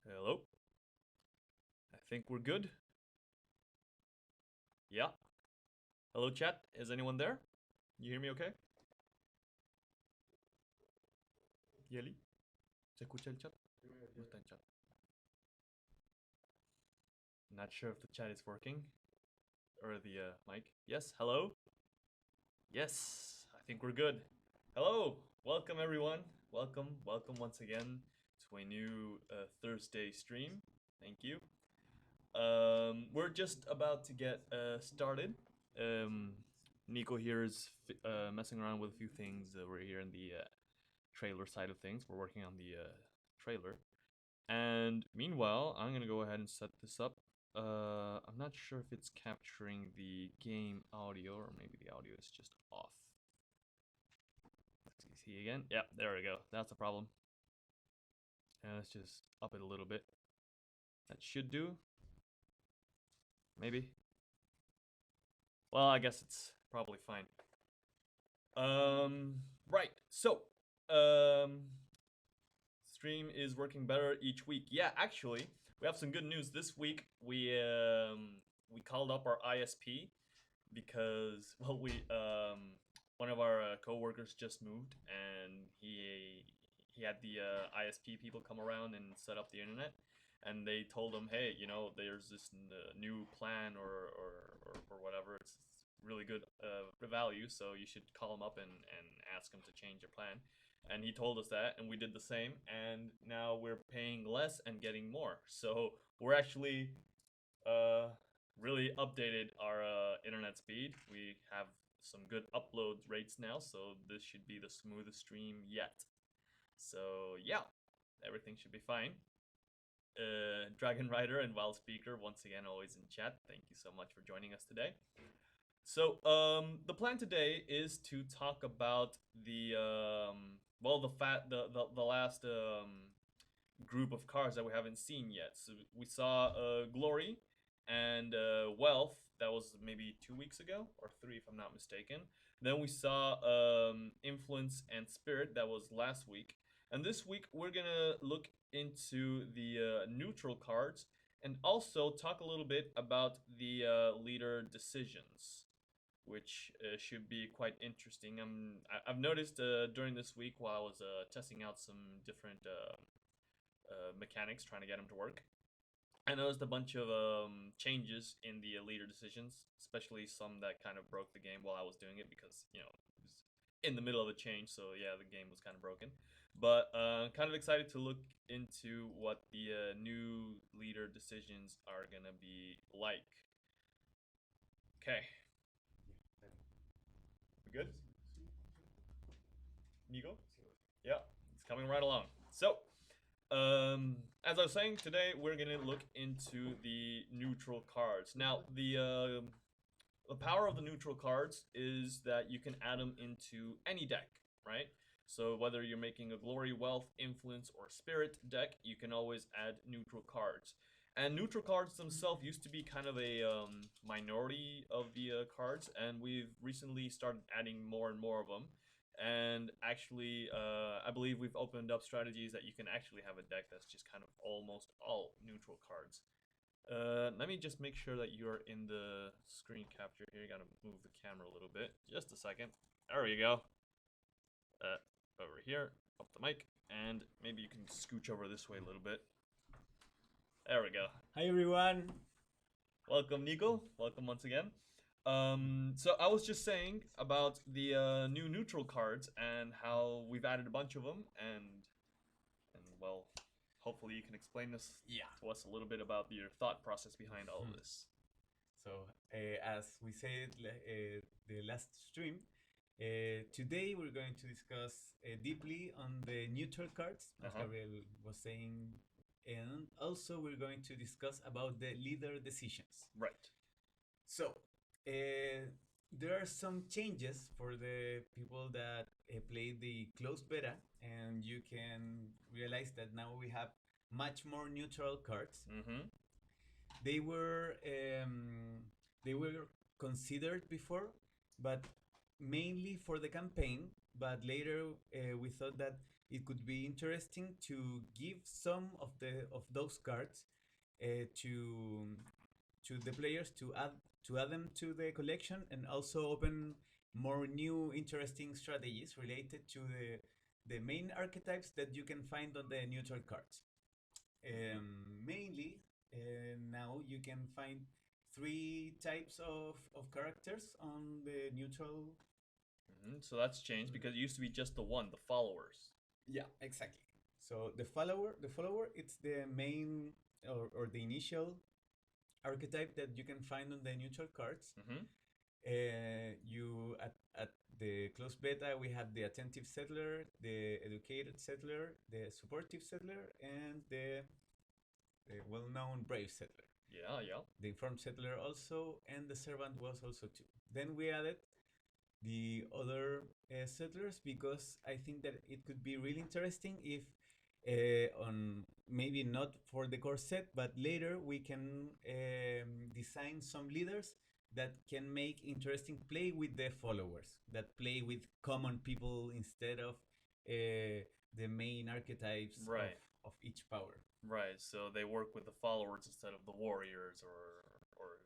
Hello. I think we're good. Yeah. Hello, chat. Is anyone there? You hear me okay? Yeli? ¿Se escucha el chat? No está en chat. Not sure if the chat is working. Or the mic. Yes, hello? Yes, I think we're good. Hello. Welcome, everyone. Welcome once again to a new Thursday stream. Thank you. We're just about to get started. Um, Nico here is messing around with a few things. We're here in the trailer side of things. We're working on the trailer. And meanwhile, I'm gonna go ahead and set this up. I'm not sure if it's capturing the game audio or maybe the audio is just off. Let's see again. Yeah, there we go. That's the problem. And let's just up it a little bit. That should do. Maybe. Well, I guess it's probably fine. Right. So, um, stream is working better each week. Yeah, actually, we have some good news this week. We called up our ISP because one of our coworkers just moved and he had the ISP people come around and set up the internet. And they told him, hey, there's this new plan or whatever. It's really good value, so you should call him up and ask him to change your plan. And he told us that, and we did the same. And now we're paying less and getting more. So we're actually really updated our internet speed. We have some good upload rates now, so this should be the smoothest stream yet. So yeah, everything should be fine. Dragon Rider and Wild Speaker once again always in chat. Thank you so much for joining us today. So the plan today is to talk about the the last group of cards that we haven't seen yet. So we saw Glory and Wealth. That was maybe 2 weeks ago or three, if I'm not mistaken. Then we saw Influence and Spirit. That was last week. And this week we're gonna look into the neutral cards and also talk a little bit about the leader decisions, which should be quite interesting. I've noticed during this week while I was testing out some different mechanics, trying to get them to work, I noticed a bunch of changes in the leader decisions, especially some that kind of broke the game while I was doing it because, it was in the middle of a change, so yeah, the game was kind of broken. But kind of excited to look into what the new leader decisions are gonna be like. Okay, we good? Nico? Yeah, it's coming right along. So, as I was saying, today we're gonna look into the neutral cards. Now, the power of the neutral cards is that you can add them into any deck, right? So whether you're making a Glory, Wealth, Influence, or Spirit deck, you can always add neutral cards. And neutral cards themselves used to be kind of a minority of the cards, and we've recently started adding more and more of them. And actually, I believe we've opened up strategies that you can actually have a deck that's just kind of almost all neutral cards. Let me just make sure that you're in the screen capture here. You gotta move the camera a little bit. Just a second. There we go. Over here, up the mic, and maybe you can scooch over this way a little bit. There we go. Hi everyone. Welcome, Nico. Welcome once again. So I was just saying about the new neutral cards and how we've added a bunch of them, and well, hopefully you can explain this to us a little bit about your thought process behind all of this. So, as we said the last stream, today we're going to discuss deeply on the neutral cards, as Gabriel was saying, and also we're going to discuss about the leader decisions. Right. So, there are some changes for the people that play the closed beta, and you can realize that now we have much more neutral cards. They were considered before, but mainly for the campaign, but later we thought that it could be interesting to give some of those cards to the players to add them to the collection, and also open more new interesting strategies related to the main archetypes that you can find on the neutral cards. Mainly, now you can find three types of characters on the neutral. So that's changed because it used to be just the one, the followers. Yeah, exactly. So the follower, it's the main or the initial archetype that you can find on the neutral cards. Mm-hmm. You at the closed beta we have the attentive settler, the educated settler, the supportive settler, and the well-known brave settler. Yeah, yeah. The informed settler also, and the servant was also too. Then we added the other settlers because I think that it could be really interesting if on maybe not for the core set, but later we can design some leaders that can make interesting play with the followers, that play with common people instead of the main archetypes Right. of each power. Right. So they work with the followers instead of the warriors or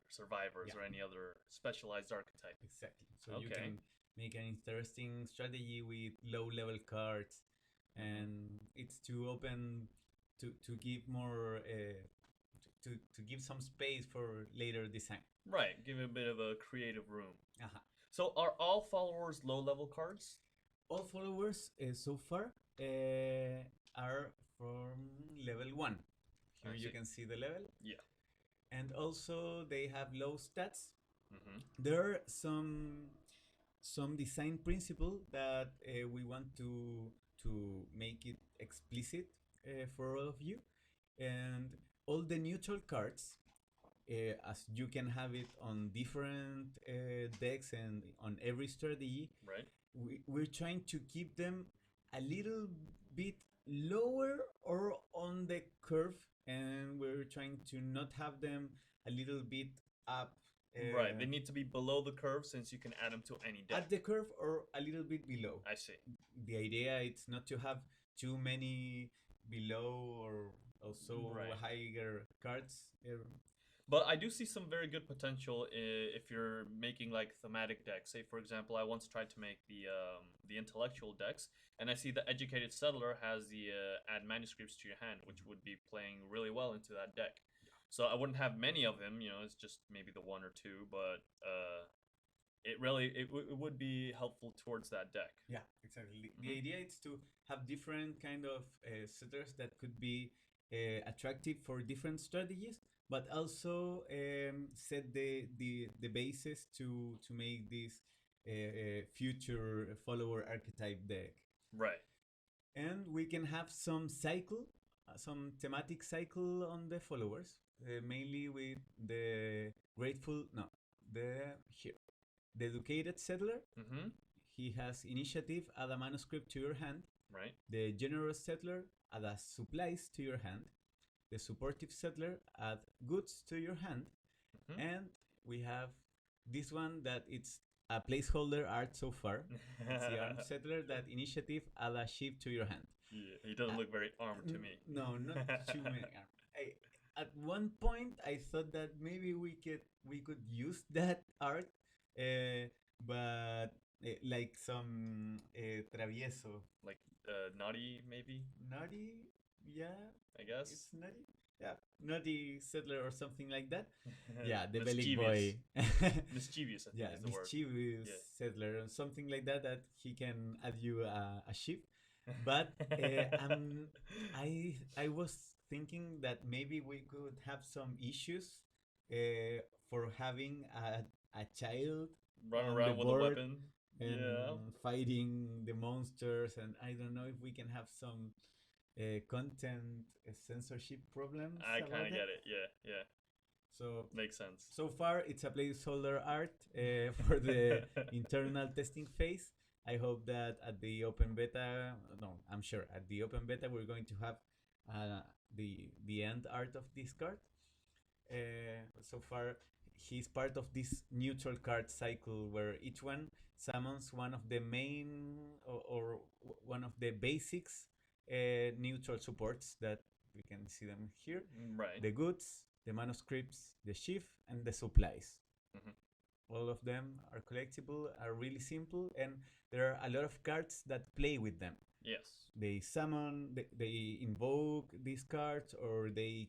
survivors Yeah. or any other specialized archetype. Exactly. So you Okay. can make an interesting strategy with low level cards, and it's to open to give more to give some space for later design. Right. Give it a bit of a creative room. Uh-huh. So are all followers low level cards? All followers so far are from level 1. Here you can see the level. Yeah. And also they have low stats. Mm-hmm. There are some design principle that we want to make it explicit for all of you, and all the neutral cards, as you can have it on different decks and on every strategy. Right. We're trying to keep them a little bit lower or on the curve, and we're trying to not have them a little bit up. Right. They need to be below the curve since you can add them to any deck. At the curve or a little bit below. I see. The idea is not to have too many below or also Right. higher cards. But I do see some very good potential if you're making like thematic decks. Say, for example, I once tried to make the intellectual decks, and I see the educated settler has the add manuscripts to your hand, which would be playing really well into that deck. So I wouldn't have many of them, you know. It's just maybe the one or two, but it would be helpful towards that deck. Yeah, exactly. The idea is to have different kind of setters that could be attractive for different strategies, but also set the basis to make this future follower archetype deck. Right. And we can have some cycle, some thematic cycle on the followers, mainly with the grateful, no, here, the educated settler. Mm-hmm. He has initiative, add a manuscript to your hand. Right. The generous settler, add a supplies to your hand. The supportive settler, add goods to your hand. Mm-hmm. And we have this one that it's a placeholder art so far. It's the armed settler, that initiative, add a ship to your hand. Yeah, he doesn't look very armed to me. No, not too many armed. At one point, I thought that maybe we could use that art, but like some travieso, like naughty maybe. Naughty, yeah, I guess it's naughty. Yeah, naughty settler or something like that. Yeah, the belly mischievous. boy. Mischievous, I think Yeah, is the word. mischievous settler or something like that. That he can add you a ship. But I was thinking that maybe we could have some issues for having a child Run on around the with a board weapon. and Yeah. fighting the monsters, and I don't know if we can have some content censorship problems. I about kind of that. get it. Yeah, yeah. So Makes sense. so far, it's a placeholder art for the internal testing phase. I hope that at the open beta, no, I'm sure at the open beta we're going to have the end art of this card. So far, he's part of this neutral card cycle where each one summons one of the main or one of the basics neutral supports that we can see them here: Right. the goods, the manuscripts, the sheaf, and the supplies. Hmm. All of them are collectible, are really simple, and there are a lot of cards that play with them. Yes. They summon, they invoke these cards, or they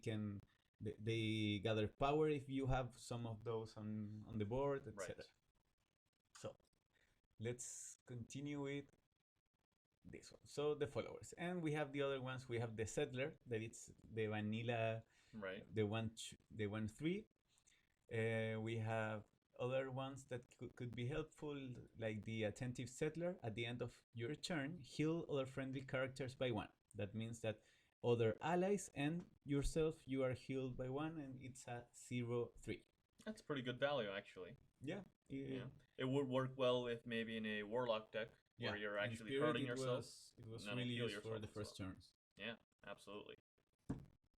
gather power if you have some of those on the board, Right. etc. So let's continue with this one. So the followers, and we have the other ones. We have the settler, that it's the vanilla, Right. the 1/3. We have other ones that could be helpful, like the attentive settler. At the end of your turn, heal other friendly characters by 1. That means that other allies and yourself, you are healed by 1, and it's a 0/3. That's pretty good value, actually. Yeah. Yeah. It would work well if maybe in a warlock deck Yeah. where you're In actually Spirit, hurting yourself. it was And then really heal used for yourself the as well. first turns. Yeah, absolutely.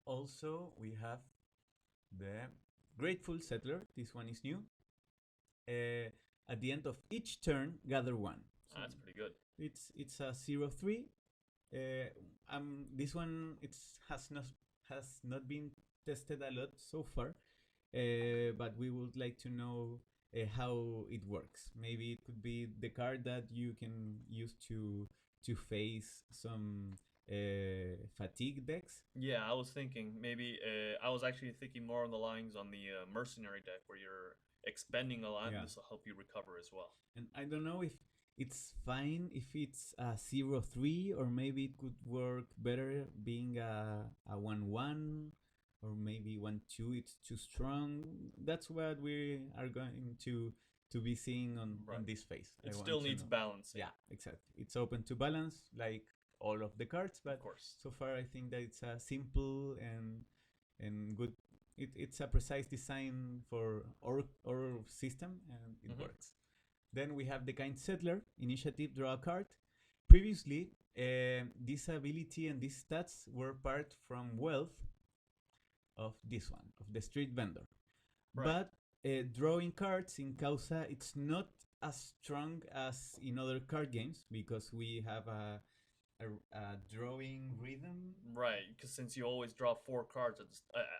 Also, we have the Grateful Settler. This one is new. At the end of each turn, gather 1. So That's pretty good. it's a 0/3. This one has not been tested a lot so far, but we would like to know how it works. Maybe it could be the card that you can use to face some fatigue decks. Yeah, I was thinking maybe I was actually thinking more on the lines on the mercenary deck where you're expending a lot. Yeah. This will help you recover as well. And I don't know if it's fine if it's a 0/3, or maybe it could work better being a 1/1, or maybe 1/2. It's too strong. That's what we are going to be seeing on this phase. It still needs balancing. Yeah, exactly. It's open to balance like all of the cards, but of course. so far I think that it's a simple and good. It's a precise design for our system, and it works. Then we have the Kind Settler. Initiative, draw a card. Previously, this ability and these stats were part from wealth of this one, of the Street Vendor. Right. But drawing cards in Causa, it's not as strong as in other card games, because we have a drawing rhythm. Right, because since you always draw 4 cards,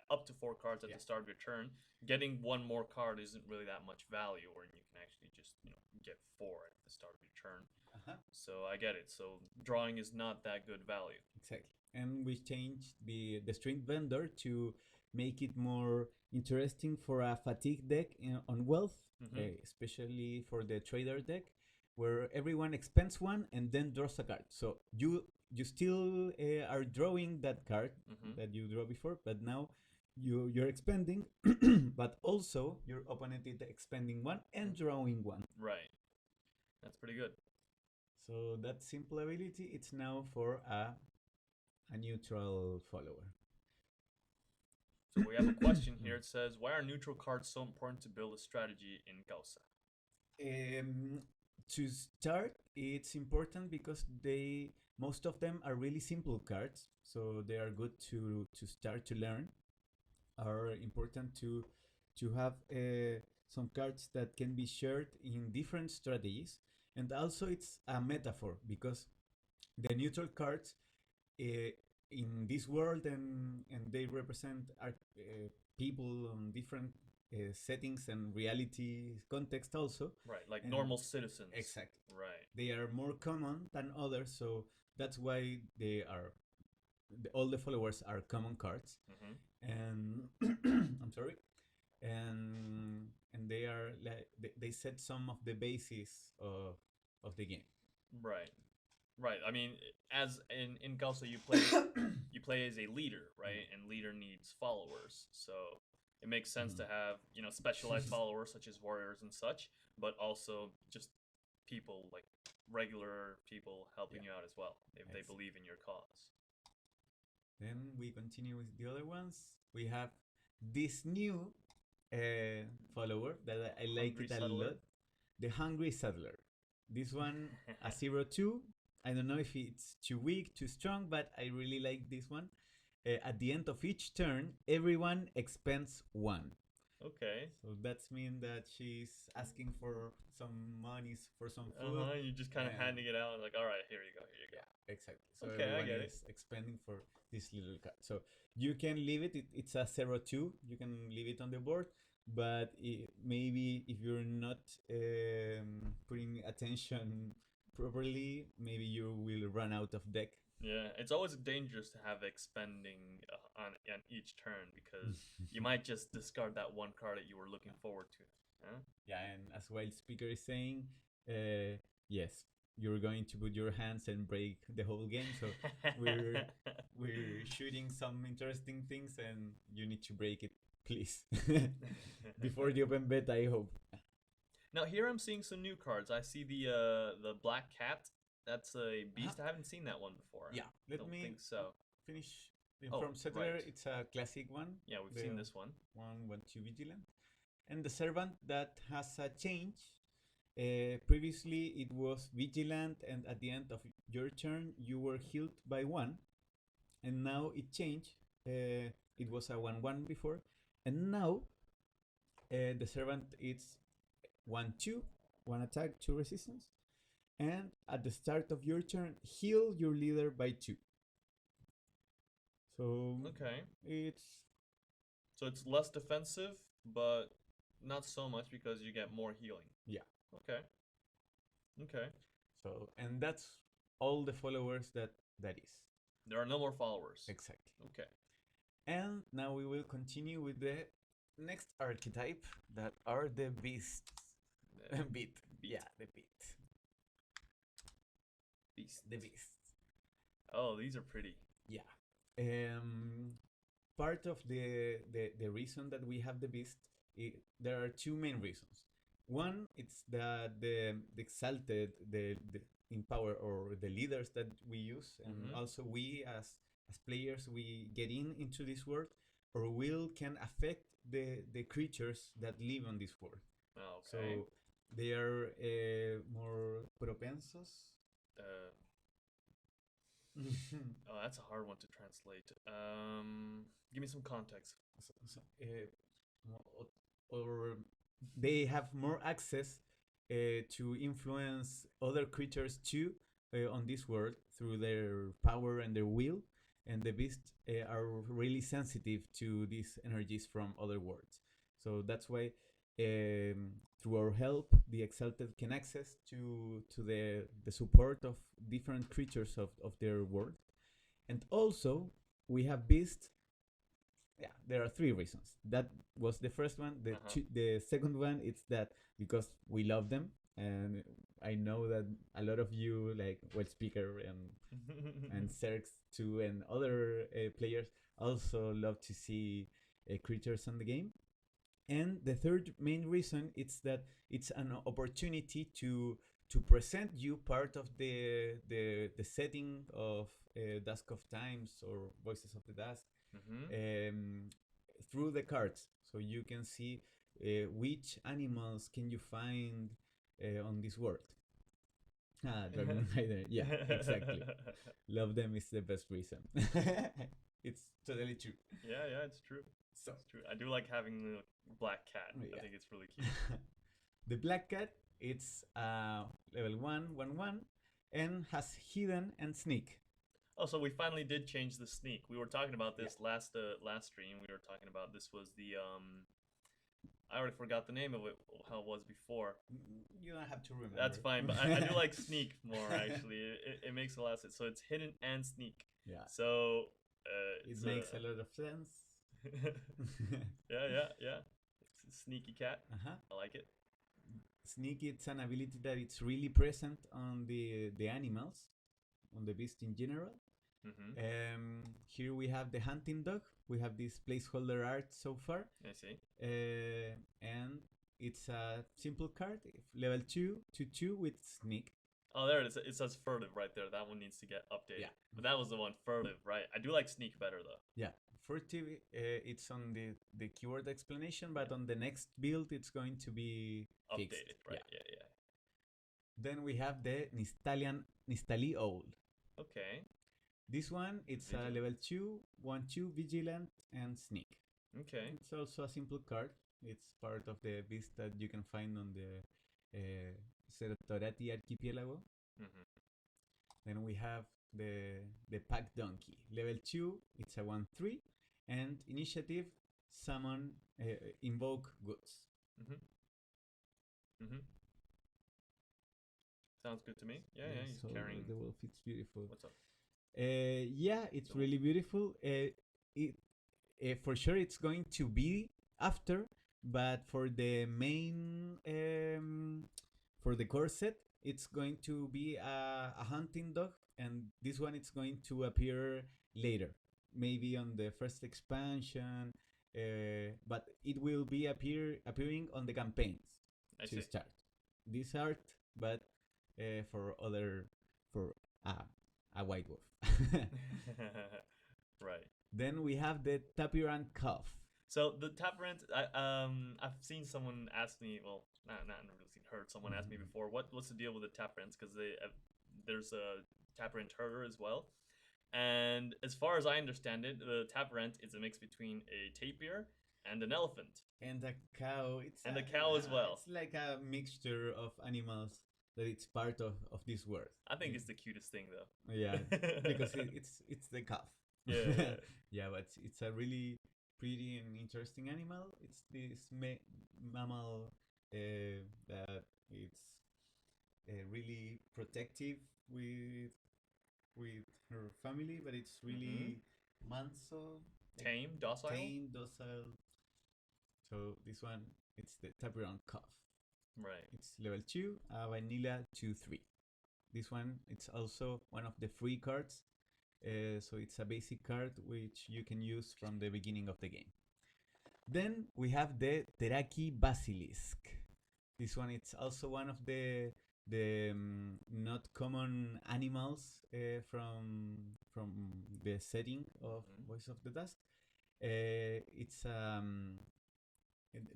up to 4 cards at the start of your turn, getting one more card isn't really that much value, or you can actually just get 4 at the start of your turn. So I get it. So drawing is not that good value. Exactly. And we changed the Street Vendor to make it more interesting for a fatigue deck on wealth, especially for the trader deck, where everyone expends 1 and then draws a card. So you still are drawing that card that you draw before, but now you're expending, but also your opponent is expending 1 and drawing 1. Right. That's pretty good. So that simple ability, it's now for a neutral follower. So we have a question here. It says, why are neutral cards so important to build a strategy in Causa? To start, it's important because most of them are really simple cards, so they are good to start to learn. Are important to have some cards that can be shared in different strategies, and also it's a metaphor, because the neutral cards in this world, and they represent people on different settings and reality context also. Right, like normal citizens. Exactly. Right. They are more common than others, so that's why all the followers are common cards. And I'm sorry. And they are like they set some of the basis of the game. Right. Right. I mean, as in Causa, you play you play as a leader, right? And leader needs followers. So it makes sense to have specialized followers such as warriors and such, but also just people, like regular people, helping you out as well if they believe in your cause. Then we continue with the other ones. We have this new follower that I like it a lot, the Hungry Settler. This one, a 0/2. I don't know if it's too weak, too strong, but I really like this one. At the end of each turn, everyone expends 1. Okay. So that's mean that she's asking for some monies for some Uh food. huh. You just kind of And handing it out like, all right, here you go, here you yeah, exactly. So go. Okay, I everyone get it. is expanding for this little card. So you can leave it. It's a 0-2. You can leave it on the board, but maybe if you're not putting attention properly, maybe you will run out of deck. Yeah, it's always dangerous to have expending on each turn because you might just discard that one card that you were looking forward to. Yeah. Yeah, and as Wild Speaker is saying, yes, you're going to put your hands and break the whole game. So we're we're shooting some interesting things, and you need to break it, please, before the open beta. I hope. Now here I'm seeing some new cards. I see the black cat. That's a beast. I haven't seen that one before. Yeah, let Don't me think so. finish. Oh, From Settler, right. it's a classic one. Yeah, we've The seen this one. 1/2 Vigilant. And the Servant that has a change. Previously, it was Vigilant, and at the end of your turn, you were healed by 1. And now it changed. It was a 1/1 before. And now, the Servant is 1/2, 1 attack, 2 resistance. And at the start of your turn, heal your leader by 2. So Okay. it's So it's less defensive, but not so much because you get more healing. yeah. Okay. Okay. So and that's all the followers that is. There are no more followers. Exactly. Okay. And now we will continue with the next archetype that are the beasts. Beat. Yeah, the beat. Beast. The beasts. Oh, these are pretty. Yeah. Part of the reason that we have the beast, there are two main reasons. One, it's that the exalted, the in power or the leaders that we use, and also we as players we get into this world, our will can affect the creatures that live on this world. Okay. So they are more propensos. Uh, oh, that's a hard one to translate. Give me some context. Or they have more access to influence other creatures too on this world through their power and their will. And the beasts are really sensitive to these energies from other worlds. So that's why through our help, the Exalted can access to the support of different creatures of their world. And also, we have beasts. Yeah, there are three reasons. That was the first one. The second one is that because we love them, and I know that a lot of you like Wet Speaker and Zerx too, and other players also love to see creatures on the game. And the third main reason is that it's an opportunity to present you part of the setting of Dusk of Times or Voices of the Dusk through the cards, so you can see which animals can you find on this world. Dragon Rider. Yeah, exactly. Love them is the best reason. It's totally true. Yeah, it's true. So it's true. I do like having the black cat. Yeah. I think it's really cute. The black cat, it's level 1/1/1 and has hidden and sneak. Oh, so we finally did change the sneak. We were talking about this last stream. We were talking about this was the I already forgot the name of it, how it was before. You don't have to remember. That's fine, but I do like sneak more actually. It makes a lot of sense. So it's hidden and sneak. Yeah. So it makes a lot of sense. yeah. It's a sneaky cat. I like it. Sneak, it's an ability that it's really present on the animals, on the beast in general. Here we have the hunting dog. We have this placeholder art so far. I see. And it's a simple card, level 2/2 with sneak. Oh, there it is. It says furtive right there. That one needs to get updated. Yeah. But that was the one, furtive, right? I do like sneak better though. Yeah, furtive. It's on the keyword explanation, but on the next build, it's going to be updated, fixed. right? Yeah. Then we have the Nistali Owl. Okay. This one, it's a level 2/1/2 vigilant and sneak. Okay. It's also a simple card. It's part of the beast that you can find on the Sertorati archipelago. Mm-hmm. Then we have the pack donkey. Level 2, it's a 1/3. And initiative, summon, invoke goods. Mm-hmm. Mm-hmm. Sounds good to me. Yeah, yeah. He's So carrying. the wolf, it's beautiful. What's up? Yeah, it's really beautiful. It for sure it's going to be after, but for the main for the core set, it's going to be a hunting dog, and this one it's going to appear later, maybe on the first expansion, but it will be appearing on the campaigns to start. This art, but for other for a white wolf. Right. Then we have the tapirant calf. So the Taprant, I've seen someone ask me. Well, not really seen. Heard someone ask me before. What's the deal with the Taprants? Because there's a Taprant herder as well. And as far as I understand it, the Taprant is a mix between a tapir and an elephant. And a cow. And a cow as well. It's like a mixture of animals that it's part of this world. I think it's the cutest thing though. Yeah, because it's the calf. Yeah. Yeah, but it's a really pretty and interesting animal. It's this mammal that it's really protective with her family, but it's really manso, tame, docile. So this one, it's the Tapiron Calf. Right. It's level 2, vanilla 2/3. This one, it's also one of the free cards. So it's a basic card which you can use from the beginning of the game. Then we have the Teraki Basilisk. This one, it's also one of the not common animals from the setting of Voice of the Dusk. It's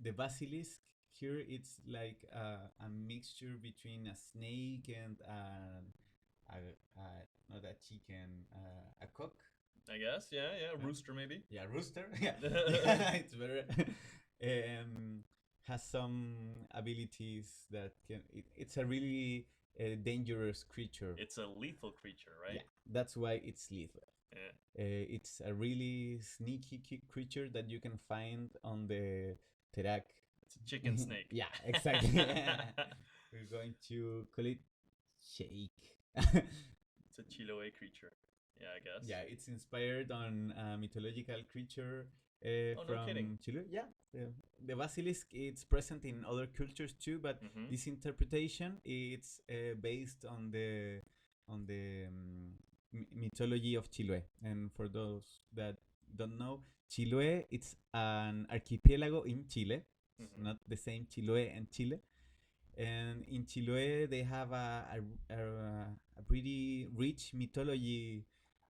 the basilisk here. It's like a mixture between a snake and not a chicken, a cock. I guess, yeah. Rooster maybe. Yeah, rooster. Yeah, yeah, it's better. Has some abilities that can. It's a really dangerous creature. It's a lethal creature, right? Yeah, that's why it's lethal. Yeah. It's a really sneaky creature that you can find on the Terak. It's a chicken snake. Yeah, exactly. We're going to call it Shake. It's a Chiloé creature. Yeah, I guess. Yeah, it's inspired on a mythological creature from Chile. Yeah, the basilisk it's present in other cultures too, but this interpretation it's based on the mythology of Chiloé. And for those that don't know, Chiloé it's an archipelago in Chile. It's not the same Chiloé and Chile. And in Chiloé they have a pretty rich mythology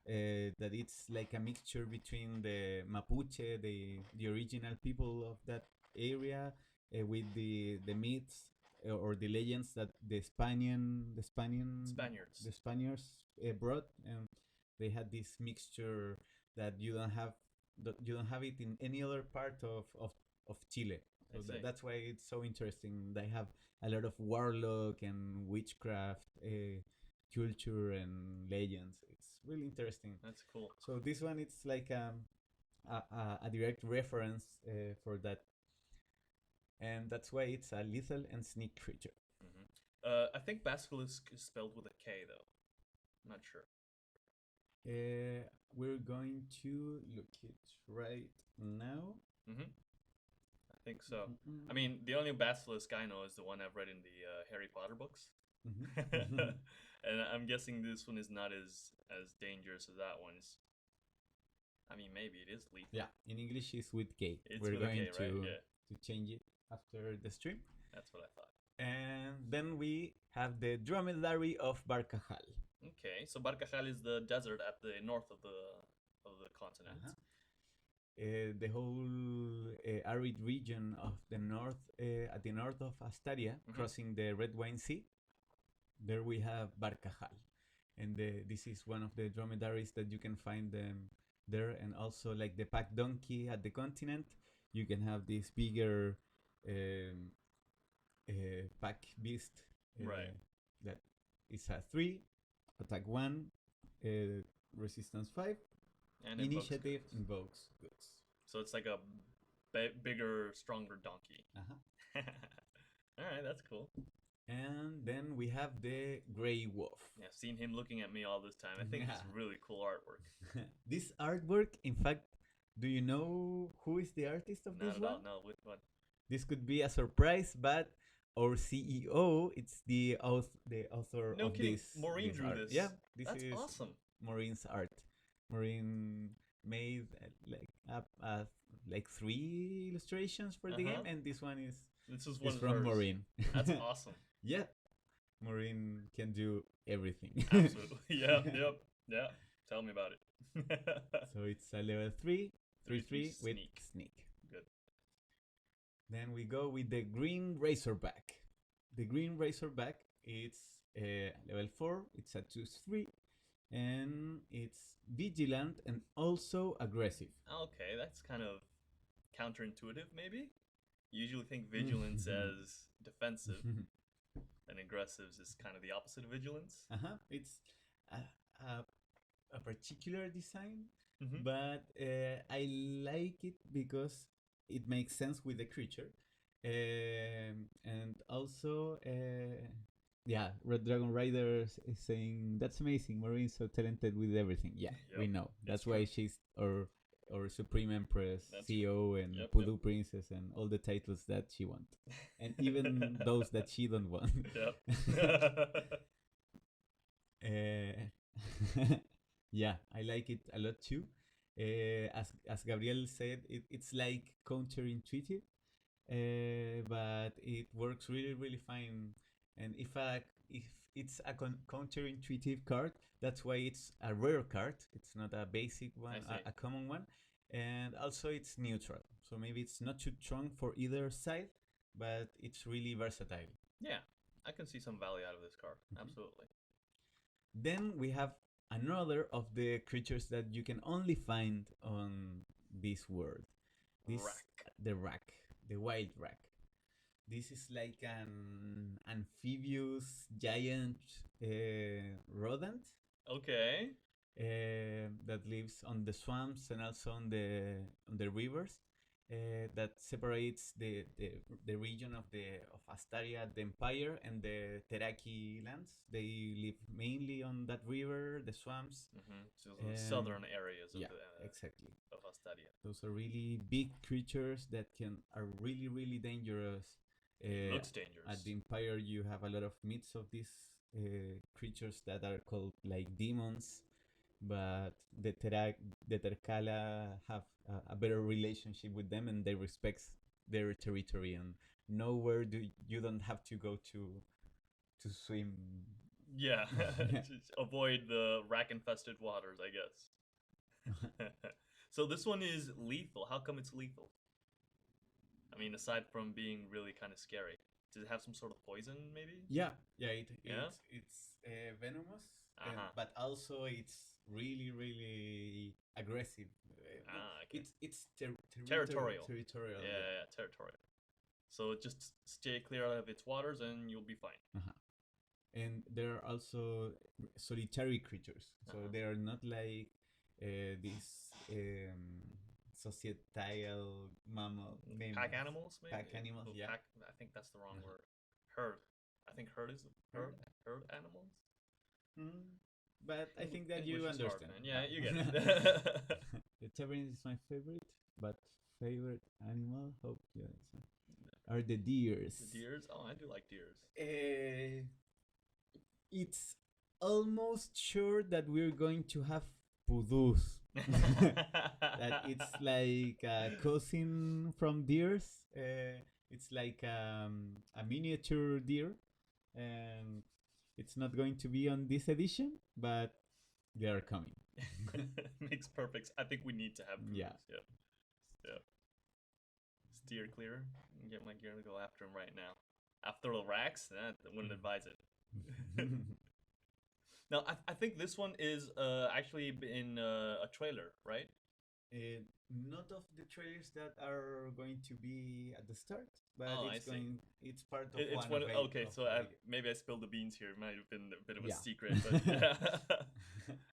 that it's like a mixture between the Mapuche, the original people of that area, with the myths or the legends that the Spaniards brought, and they had this mixture that you don't have it in any other part of Chile. So that's why it's so interesting. They have a lot of warlock and witchcraft culture and legends. It's really interesting. That's cool. So this one, it's like a direct reference for that, and that's why it's a lethal and sneak creature. I think basilisk is spelled with a K though. I'm not sure. We're going to look it right now. I think so. I mean, the only basilisk I know is the one I've read in the Harry Potter books. And I'm guessing this one is not as dangerous as that one is. I mean, maybe it is lethal. Yeah, in English it's with K. We're going to change it after the stream. That's what I thought. And then we have the dromedary of Barcajal. Okay, so Barcajal is the desert at the north of the continent. The whole arid region of the north, at the north of Astaria, crossing the Red Wine Sea. There we have Barcajal, and this is one of the dromedaries that you can find them there, and also like the pack donkey at the continent. you can have this bigger um, pack beast Right. that is a 3, attack 1, uh, resistance 5, And invokes initiative goods. invokes goods. So it's like a bigger, stronger donkey. Uh-huh. All right, that's cool. And then we have the Grey Wolf. Yeah, I've seen him looking at me all this time. I think it's really cool artwork. This artwork, in fact, do you know who is the artist of Not this at one? all. No, what? This could be a surprise, but our CEO, it's the author No of kidding. this. Maureen This drew art. this. Yeah, this That's is awesome. Maureen's art. Maureen made like 3 illustrations for the game, and this one is is from hers. Maureen. That's awesome. Yeah, Maureen can do everything. Absolutely. Yeah. Tell me about it. So it's a level 3, 3/3 with sneak. sneak. Good. Then we go with the Green Razorback. The Green Razorback, it's level 4, it's a 2/3, and it's vigilant and also aggressive. Okay, that's kind of counterintuitive, maybe. You usually think vigilance as defensive, and aggressives is kind of the opposite of vigilance. It's a particular design, Mm-hmm. but I like it because it makes sense with the creature, and also yeah, Red Dragon Rider is saying that's amazing. Marine's so talented with everything. Yeah, we know. That's why she's our Supreme Empress, CEO, and Pudu Princess, and all the titles that she wants, and even those that she don't want. Yeah, I like it a lot too. As Gabriel said, it's like counterintuitive, but it works really fine. And if it's a counterintuitive card, that's why it's a rare card. It's not a basic one, a common one, and also it's neutral. So maybe it's not too strong for either side, but it's really versatile. Yeah, I can see some value out of this card. Absolutely. Then we have another of the creatures that you can only find on this world. The rack, the wild rack. This is like an amphibious giant rodent. Okay. That lives on the swamps and also on the rivers. That separates the region of Astaria, the Empire, and the Teraki lands. They live mainly on that river, the swamps. So the southern areas of exactly. of Astaria. Those are really big creatures that are really dangerous. Looks dangerous. At the Empire, you have a lot of myths of these creatures that are called like demons. But the Terkala have a better relationship with them, and they respect their territory, and nowhere you don't have to go to swim. Yeah, avoid the rack-infested waters, I guess. So this one is lethal. How come it's lethal? I mean, aside from being really kind of scary, does it have some sort of poison, maybe? Yeah. It's venomous, but also it's really aggressive. Okay. It's territorial. Territorial. Yeah, territorial. So just stay clear of its waters, and you'll be fine. And there are also solitary creatures, so they are not like these societal mammal pack animals, maybe? Pack animals, yeah. I think that's the wrong word. Herd. I think herd is herd animals. But I think that you understand. Hard, yeah, you get it. The tavern is my favorite, but favorite animal, hope are the deers. The deers? Oh, I do like deers. It's almost sure that we're going to have pudus. That it's like a cousin from deers. It's like a miniature deer, and it's not going to be on this edition, but they are coming. Makes perfect. I think we need to have pudus. Yeah. Steer clear. Get my gear to go after him right now. After the racks, I wouldn't advise it. Now, I think this one is actually in a trailer, right? Not of the trailers that are going to be at the start, but Oh, I it's see. going. It's part of It's one one. of a Okay, of so the video. maybe I spilled the beans here. It might have been a bit of a Yeah. secret, but yeah,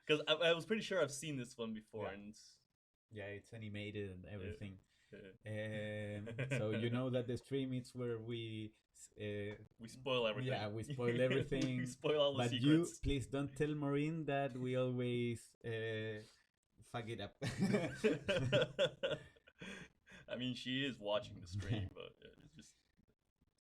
because I was pretty sure I've seen this one before, Yeah. and Yeah, it's animated and everything. uh, So you know that the stream is where we we spoil everything. yeah, we spoil We everything. spoil all the But you secrets. please don't tell Maureen that we always fuck it up. I mean, she is watching the stream, but it's just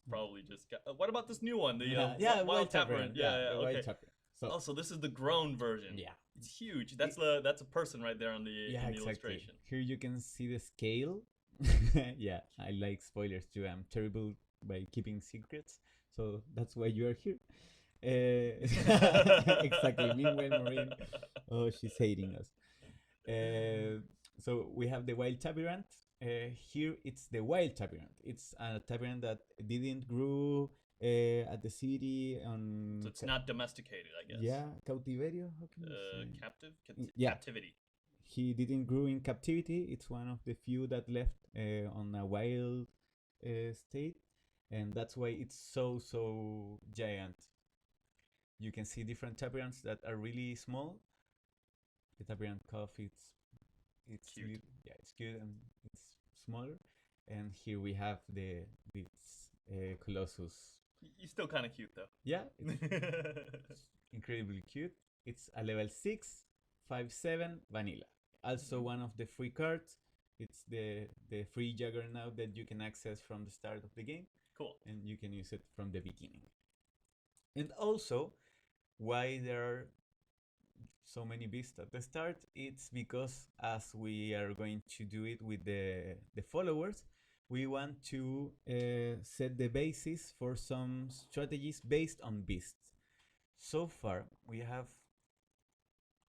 probably just. What about this new one? The Yeah, Wild Wild Taproot. Taproot. Yeah, Yeah, the yeah, Wild okay. Taproot. So Also, this is the grown version. yeah, It's huge. It- That's a person right there on the yeah, in the exactly. illustration. Here you can see the scale. Yeah, I like spoilers too. I'm terrible by keeping secrets, so that's why you are here. Exactly. Meanwhile, Maureen, oh, she's hating us. So we have the wild Tabirant. Here it's the wild Tabirant. It's a Tabirant that didn't grow at the city on. So it's not domesticated, I guess. Yeah, cautiverio. How can you say? Captive, Yeah, captivity. he didn't grow in captivity. It's one of the few that left on a wild state, and that's why it's so giant. You can see different Tabirants that are really small. The Tabirant cough, it's Cute. yeah, it's cute and it's smaller. And here we have this Colossus. He's still kind of cute though. Yeah, it's incredibly cute. It's a level 6, 5/7 vanilla. Also one of the free cards. It's the free Juggernaut that you can access from the start of the game. Cool. And you can use it from the beginning. And also, why there are so many beasts at the start, it's because as we are going to do it with the followers, we want to set the basis for some strategies based on beasts. So far, we have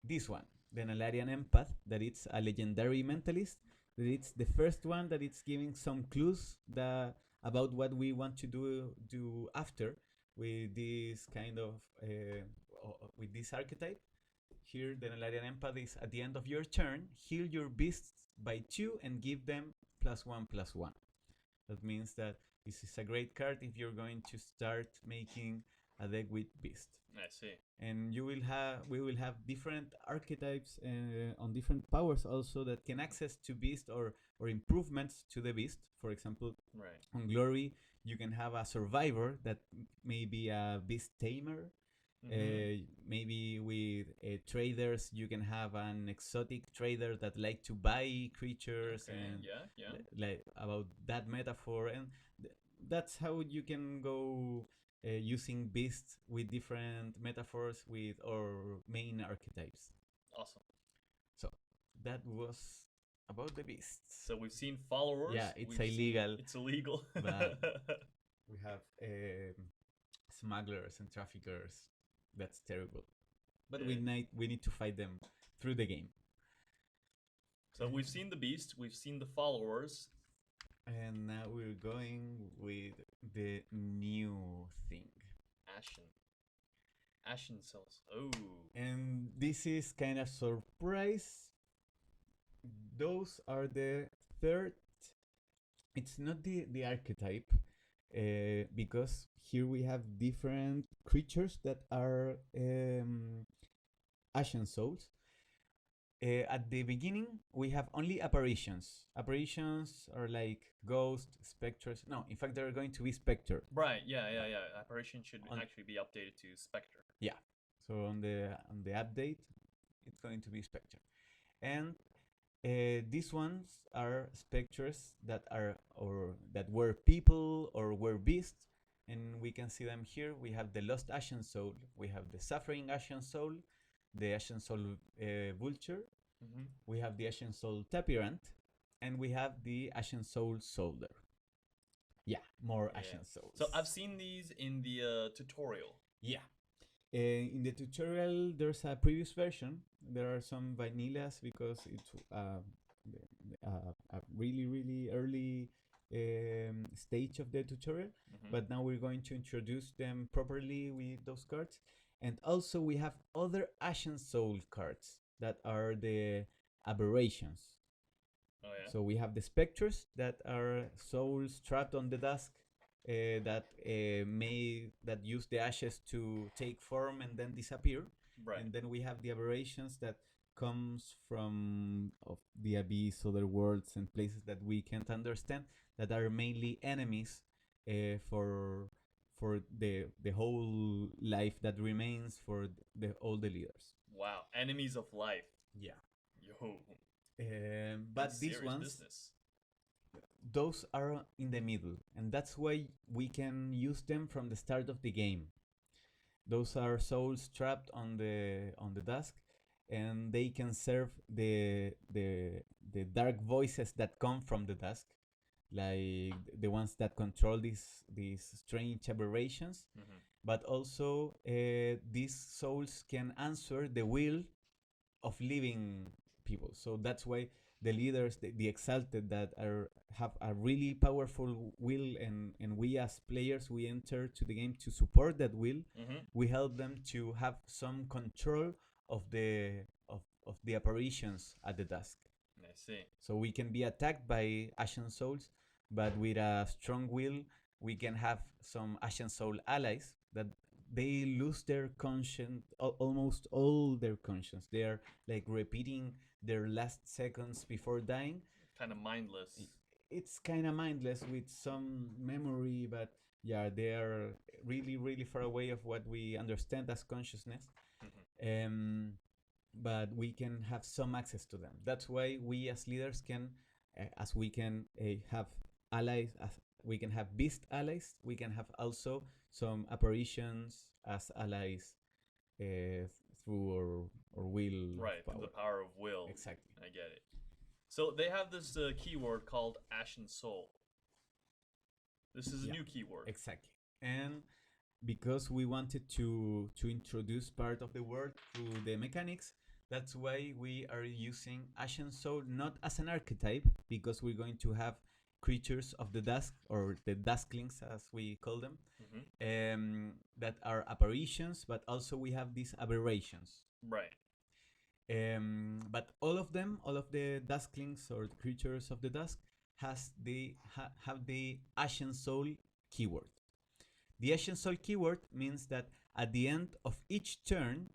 this one, the Nalarian Empath, that it's a legendary mentalist, that it's the first one that it's giving some clues about what we want to do after with this kind of with this archetype. Here, the Nalarian Empath is at the end of your turn, heal your beasts by 2 and give them +1/+1. That means that this is a great card if you're going to start making a deck with beast. I see. And we will have different archetypes on different powers also that can access to beast or improvements to the beast. For example, right. On glory, you can have a survivor that may be a beast tamer. Maybe with traders, you can have an exotic trader that like to buy creatures, okay, and yeah. like about that metaphor, and that's how you can go using beasts with different metaphors with our main archetypes. Awesome. So that was about the beasts. So we've seen followers. Yeah, it's illegal. It's illegal. But we have smugglers and traffickers. That's terrible. But we need to fight them through the game. So we've seen the beast, we've seen the followers. And now we're going with the new thing. Ashen cells. Oh. And this is kind of surprise. Those are the third. It's not the archetype, because here we have different creatures that are Ashen Souls. At the beginning, we have only apparitions. Apparitions are like ghosts, specters. No, in fact, they're going to be specter. Right. Yeah. Apparition should actually be updated to specter. Yeah. So on the update, it's going to be specter, and these ones are specters that are or that were people or were beasts, and we can see them here. We have the Lost Ashen Soul. We have the Suffering Ashen Soul, the Ashen Soul Vulture. We have the Ashen Soul Tapirant, and we have the Ashen Soul Soldier. Yeah, more Ashen Souls. So I've seen these in the tutorial. Yeah. In the tutorial, there's a previous version. There are some vanillas because it's a really early stage of the tutorial. But now we're going to introduce them properly with those cards. And also we have other Ashen Soul cards that are the aberrations. Oh yeah. So we have the specters that are souls trapped on the dusk, that use the ashes to take form and then disappear. Right. And then we have the aberrations that comes from of the abyss, other worlds and places that we can't understand, that are mainly enemies for the whole life that remains for the all the leaders. Wow. Enemies of life. Yeah. Yo. But these Serious ones, business. those are in the middle, and that's why we can use them from the start of the game. Those are souls trapped on the dusk, and they can serve the dark voices that come from the dusk, like the ones that control these strange aberrations. Mm-hmm. But also, these souls can answer the will of living people. So that's why the leaders, the exalted, that are have a really powerful will, and we as players, we enter to the game to support that will. Mm-hmm. We help them to have some control of of the apparitions at the dusk. I see. So we can be attacked by Ashen Souls, but with a strong will, we can have some Ashen Soul allies that they lose their conscience, almost all their conscience. They are like repeating their last seconds before dying. Kind of mindless. It's kind of mindless with some memory, but yeah, they are really, really far away of what we understand as consciousness. Mm-hmm. But we can have some access to them. That's why we as leaders can, as we can have allies, as we can have beast allies, we can have also some apparitions as allies through our will Right. power. Through the power of will. Exactly. I get it. So they have this keyword called Ashen Soul. This is a new keyword. Exactly. And because we wanted to introduce part of the word through the mechanics, that's why we are using Ashen Soul not as an archetype, because we're going to have creatures of the dusk, or the dusklings as we call them, that are apparitions, but also we have these aberrations. Right. But all of them, all of the dusklings or the creatures of the dusk, have the Ashen Soul keyword. The Ashen Soul keyword means that at the end of each turn,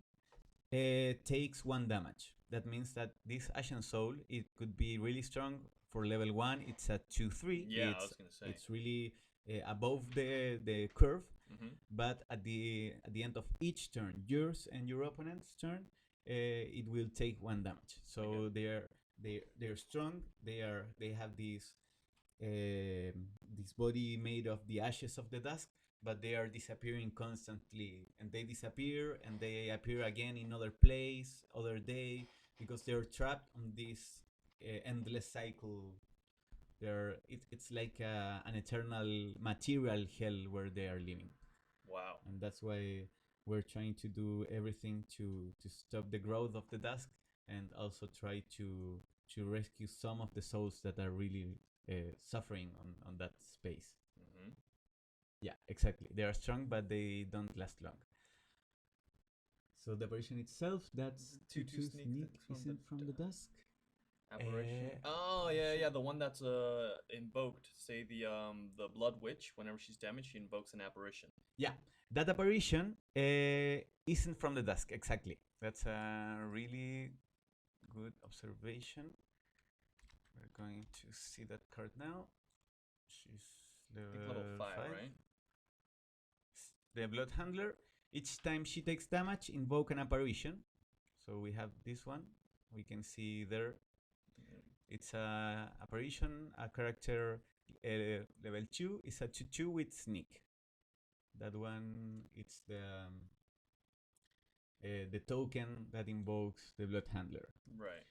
takes 1 damage. That means that this Ashen Soul, it could be really strong. For level 1, it's at 2-3. Yeah, I was gonna say. It's really above the curve. Mm-hmm. But at the end of each turn, yours and your opponent's turn, it will take 1 damage. So they're strong. They have this body made of the ashes of the dusk, but they are disappearing constantly, and they disappear and they appear again in other place, other day, because they're trapped on this endless cycle. It's like an eternal material hell where they are living. Wow. And that's why we're trying to do everything to stop the growth of the dusk, and also try to rescue some of the souls that are really suffering on that space. Mm-hmm. Yeah, exactly. They are strong, but they don't last long. So the apparition itself, that's 2/2 sneak isn't from the dusk. Apparition. Oh yeah, the one that's invoked. Say the Blood Witch. Whenever she's damaged, she invokes an apparition. Yeah, that apparition isn't from the dusk. Exactly. That's a really good observation. We're going to see that card now. She's level 5, right? The Blood Handler. Each time she takes damage, invoke an apparition. So we have this one. We can see there. It's a apparition, a character level 2. It's a 2/2 with sneak. That one, it's the token that invokes the Blood Handler. Right.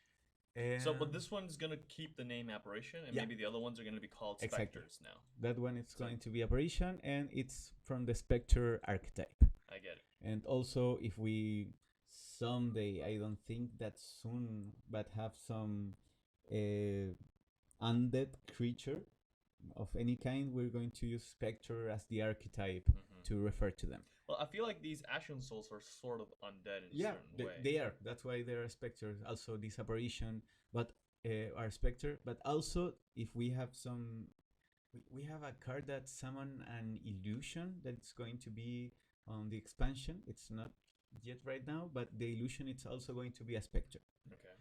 So, but this one's gonna keep the name apparition, and maybe the other ones are gonna be called specters now. That one is going to be apparition, and it's from the specter archetype. I get it. And also, if we someday, I don't think that soon, but have some undead creature of any kind, we're going to use specter as the archetype to refer to them. Well, I feel like these Ashen Souls are sort of undead in a certain way. They are. That's why they're specters. Also, this apparition, but our specter, but also if we have some, we have a card that summon an illusion that's going to be on the expansion. It's not yet right now, but the illusion it's also going to be a specter. Okay.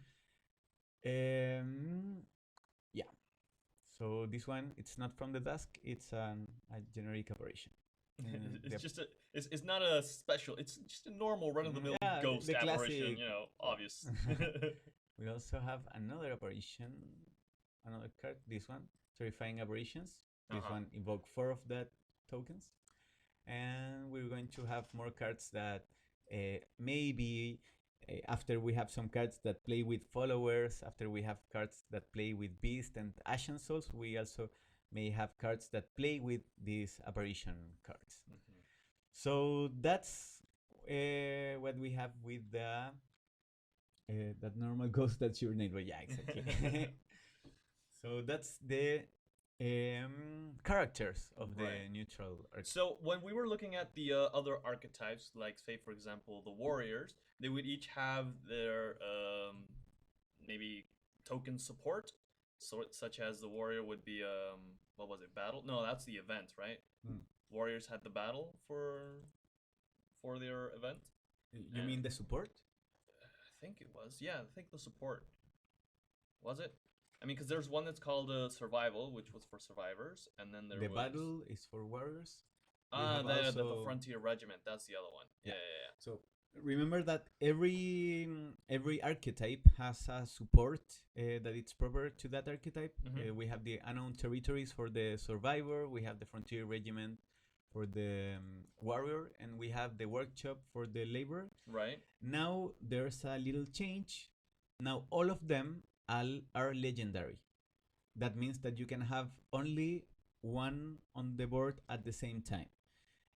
Yeah. So this one, it's not from the dusk. It's a generic apparition. It's just a. It's not a special. It's just a normal run of the mill Yeah, ghost the apparition. classic. You know, obvious. We also have another apparition, another card. This one, terrifying apparitions. This one evoke 4 of that tokens, and we're going to have more cards that maybe after we have some cards that play with followers, after we have cards that play with beast and ashen souls, we also may have cards that play with these apparition cards. So that's what we have with the that normal ghost that's your neighbor. Yeah, exactly. So that's the characters of the neutral archetype. So when we were looking at the other archetypes, like say for example the warriors, they would each have their maybe token support. So such as the warrior would be what was it, battle? No, that's the event, right? Warriors had the battle for their event. You mean the support? I think it was. Yeah, I think the support. Was it? I mean, because there's one that's called survival, which was for survivors, and then there the was battle is for warriors. The frontier regiment. That's the other one. Yeah. So remember that every archetype has a support that it's proper to that archetype. We have the unknown territories for the survivor. We have the frontier regiment for the warrior, and we have the workshop for the laborer. Right. Now there's a little change. Now all of them are legendary. That means that you can have only one on the board at the same time.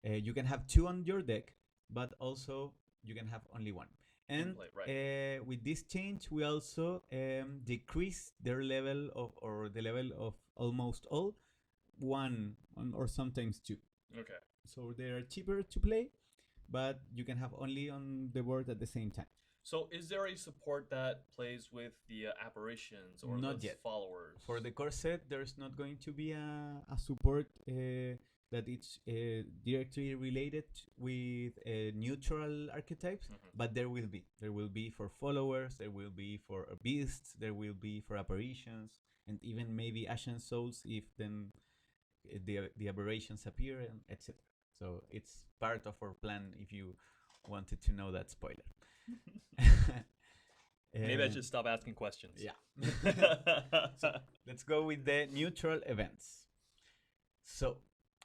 You can have 2 on your deck, but also you can have only one. And with this change, we also decrease their level of, or the level of almost all, 1 or sometimes 2. Okay. So they are cheaper to play, but you can have only on the board at the same time. So is there a support that plays with the apparitions or not the yet. followers? For the core set, there's not going to be a support that it's directly related with neutral archetypes, but there will be. There will be for followers, there will be for beasts, there will be for apparitions, and even maybe ashen souls if then the aberrations appear, and etc. So it's part of our plan if you wanted to know that spoiler. Maybe I should stop asking questions. Yeah. So let's go with the neutral events. So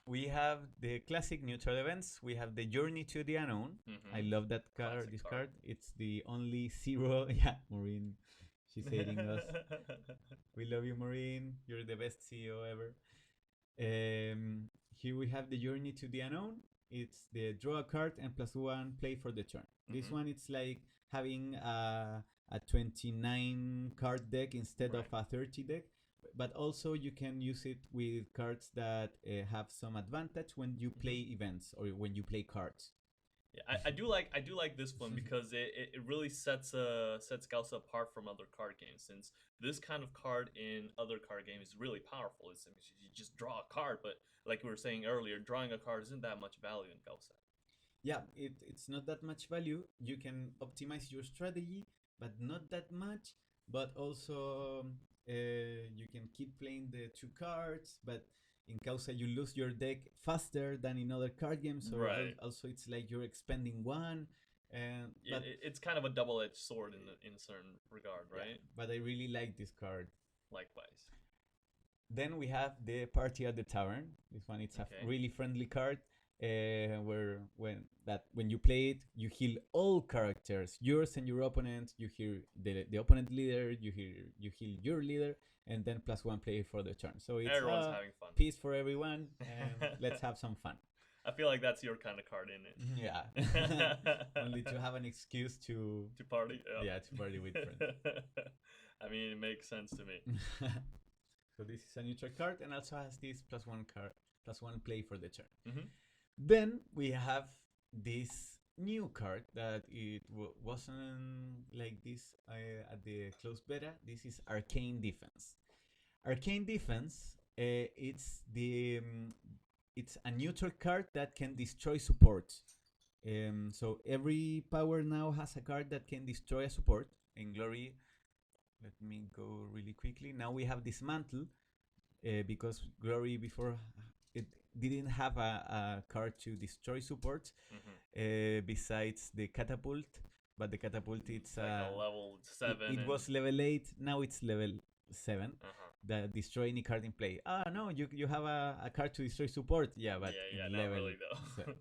we have the classic neutral events. We have the Journey to the Unknown. I love that card. Classic this card. card. It's the only 0. Yeah, Maureen. She's hating us. We love you, Maureen. You're the best CEO ever. Here we have the Journey to the Unknown. It's the draw a card and +1 play for the turn. This one, it's like having a 29 card deck instead of a 30 deck. But also you can use it with cards that have some advantage when you play events or when you play cards. Yeah, I do like this one because it really sets Gausa apart from other card games, since this kind of card in other card games is really powerful. It's you just draw a card, but like we were saying earlier, drawing a card isn't that much value in Gausa. Yeah, it's not that much value. You can optimize your strategy, but not that much. But also you can keep playing the 2 cards, but in Causa you lose your deck faster than in other card games. So also it's like you're expending 1. And but it's kind of a double-edged sword in a certain regard, right? Yeah, but I really like this card. Likewise. Then we have the Party at the Tavern. This one, it's a really friendly card. Where when you play it, you heal all characters, yours and your opponent. You heal the opponent leader. You heal your leader, and then +1 play for the turn. So it's everyone's having fun. Peace for everyone, and let's have some fun. I feel like that's your kind of card, isn't it? Yeah. Only to have an excuse to party. Yeah, to party with friends. I mean, it makes sense to me. So this is a neutral card, and also has this +1 card, +1 play for the turn. Mm-hmm. Then we have this new card that it wasn't like this at the closed beta. This is Arcane Defense. Arcane Defense, it's a neutral card that can destroy support. So every power now has a card that can destroy a support. In Glory, let me go really quickly. Now we have Dismantle, because Glory before it didn't have a card to destroy support, besides the Catapult. But the Catapult, it's like a level 7. it was level 8, now it's level 7. Uh-huh. That destroy any card in play. Ah, no, you have a card to destroy support. Yeah, but Yeah, in not level really though. 7.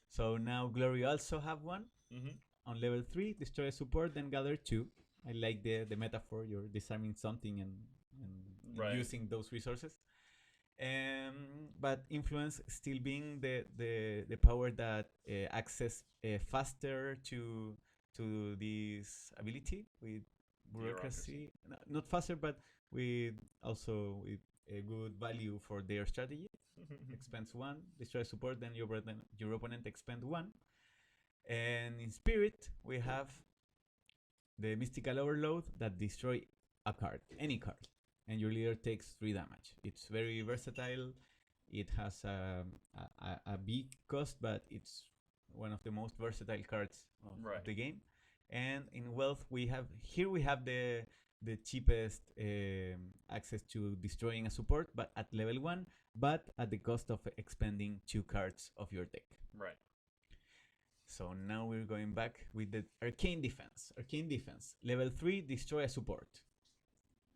So now Glory also have one. On level 3, destroy a support, then gather 2. I like the metaphor. You're disarming something and Right. using those resources. But influence still being the power that access faster to this ability with bureaucracy. Not faster, but with also with a good value for their strategy. Expense 1, destroy support, then your opponent expend 1. And in Spirit, we have the Mystical Overload that destroy a card, any card, and your leader takes 3 damage. It's very versatile. It has a big cost, but it's one of the most versatile cards of the game. And in Wealth, we have the cheapest access to destroying a support, but at level 1, but at the cost of expending 2 cards of your deck. Right. So now we're going back with the Arcane Defense. Arcane Defense. Level 3, destroy a support.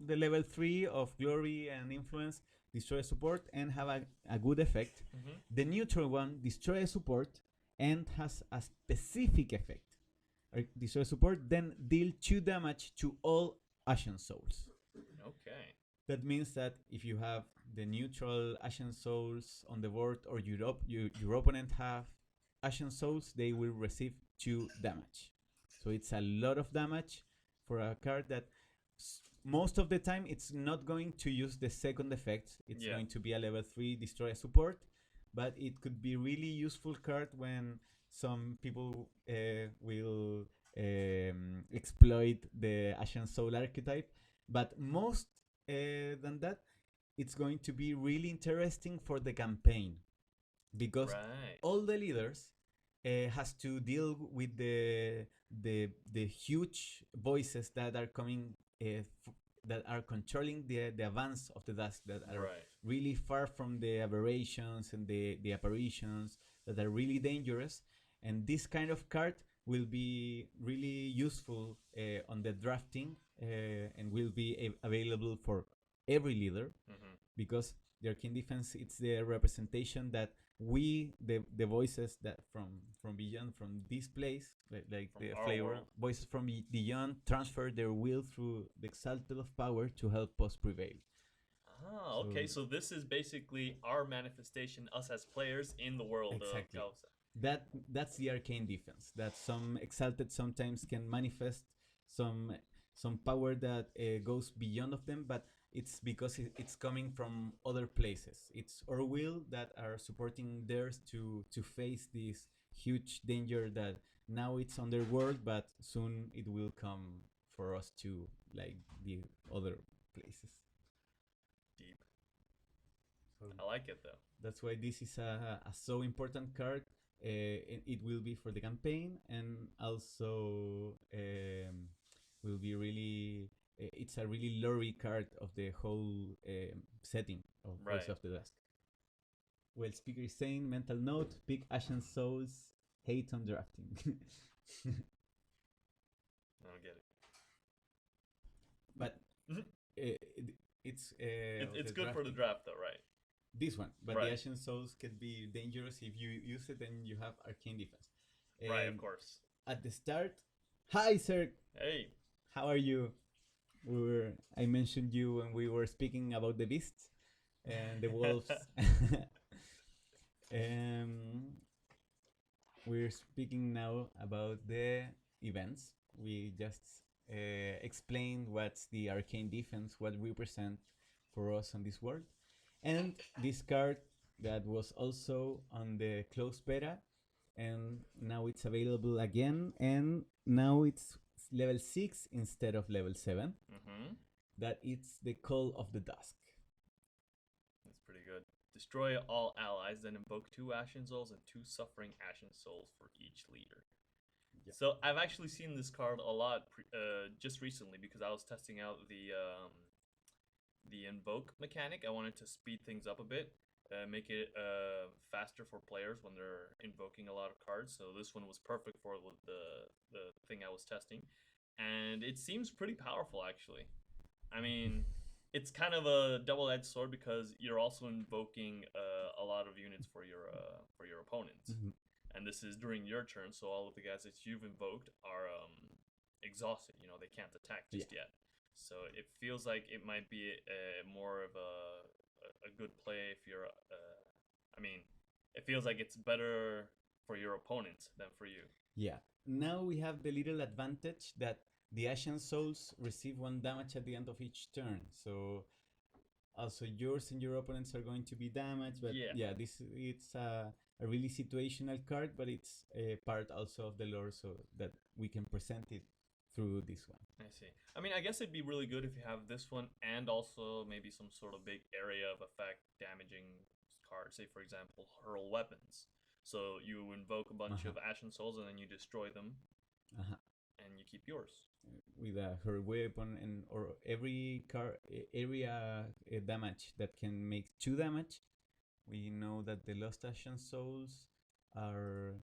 The level 3 of Glory and Influence destroy a support and have a good effect. The neutral one, destroy a support and has a specific effect. Destroy support, then deal 2 damage to all Ashen Souls. Okay. That means that if you have the neutral Ashen Souls on the board, or your opponent have Ashen Souls, they will receive 2 damage. So it's a lot of damage for a card that most of the time it's not going to use the second effect. It's going to be a level 3 destroy a support, but it could be really useful card when some people will exploit the Ashen Soul archetype. But most than that, it's going to be really interesting for the campaign, because all the leaders has to deal with the huge voices that are coming that are controlling the advance of the dusk, that are really far from the aberrations and the apparitions that are really dangerous. And this kind of card will be really useful on the drafting and will be available for every leader, because the Arcane Defense, it's the representation that we, the voices that from beyond, from this place, like the flavor voices from beyond, transfer their will through the Exalted of Power to help us prevail. Ah, okay. So this is basically our manifestation, us as players in the world of Causa. That's the Arcane Defense. That some Exalted sometimes can manifest some power that goes beyond of them, but it's because it's coming from other places. It's our will that are supporting theirs to face this huge danger that now it's on their world, but soon it will come for us too, like the other places. Deep. So I like it though. That's why this is a so important card. It will be for the campaign, and also will be really. It's a really lorry card of the whole setting of Voice of the Dusk. Well, speaker is saying, mental note, pick Ashen Souls, hate on drafting. I don't get it. But it's good for the draft though, right? This one, but the Ashen Souls can be dangerous if you use it and you have Arcane Defense. Right, of course. At the start, hi sir. Hey. How are you? I mentioned you when we were speaking about the beasts and the wolves. We're speaking now about the events. We just explained what's the Arcane Defense, what we present for us on this world. And this card that was also on the closed beta and now it's available again, and now it's level 6 instead of level 7. Mm-hmm. That it's the Call of the Dusk. That's pretty good. Destroy all allies, then invoke 2 Ashen Souls and 2 Suffering Ashen Souls for each leader. Yeah. So I've actually seen this card a lot just recently because I was testing out the invoke mechanic. I wanted to speed things up a bit, make it faster for players when they're invoking a lot of cards. So this one was perfect for the thing I was testing, and it seems pretty powerful actually. I mean, it's kind of a double-edged sword because you're also invoking a lot of units for your opponent, Mhm. and this is during your turn. So all of the guys that you've invoked are exhausted. You know, they can't attack just yet. So it feels like it might be more of a good play if you're. I mean, it feels like it's better for your opponent than for you. Yeah. Now we have the little advantage that the Ashen Souls receive 1 damage at the end of each turn. So also yours and your opponents are going to be damaged. But Yeah. this it's a really situational card, but it's a part also of the lore, so that we can present it through this one. I see. I mean, I guess it'd be really good if you have this one and also maybe some sort of big area of effect damaging cards. Say, for example, hurl weapons. So you invoke a bunch Uh-huh. of Ashen Souls and then you destroy them Uh-huh. and you keep yours. With her weapon, and or every area damage that can make 2 damage. We know that the Lost Ashen Souls are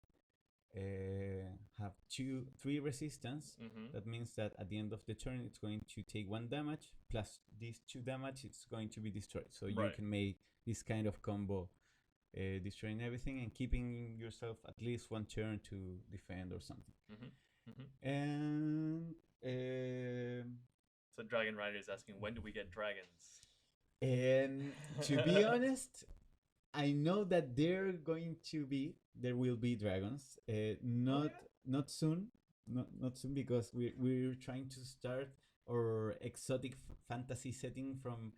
have 3 resistance. Mm-hmm. That means that at the end of the turn, it's going to take 1 damage plus these 2 damage. It's going to be destroyed. So you Right. can make this kind of combo, destroying everything and keeping yourself at least 1 turn to defend or something. Mm-hmm. Mm-hmm. And So Dragon Rider is asking, when do we get dragons? to be honest, I know that there will be dragons. Not not soon, not soon, because we're trying to start our exotic fantasy setting from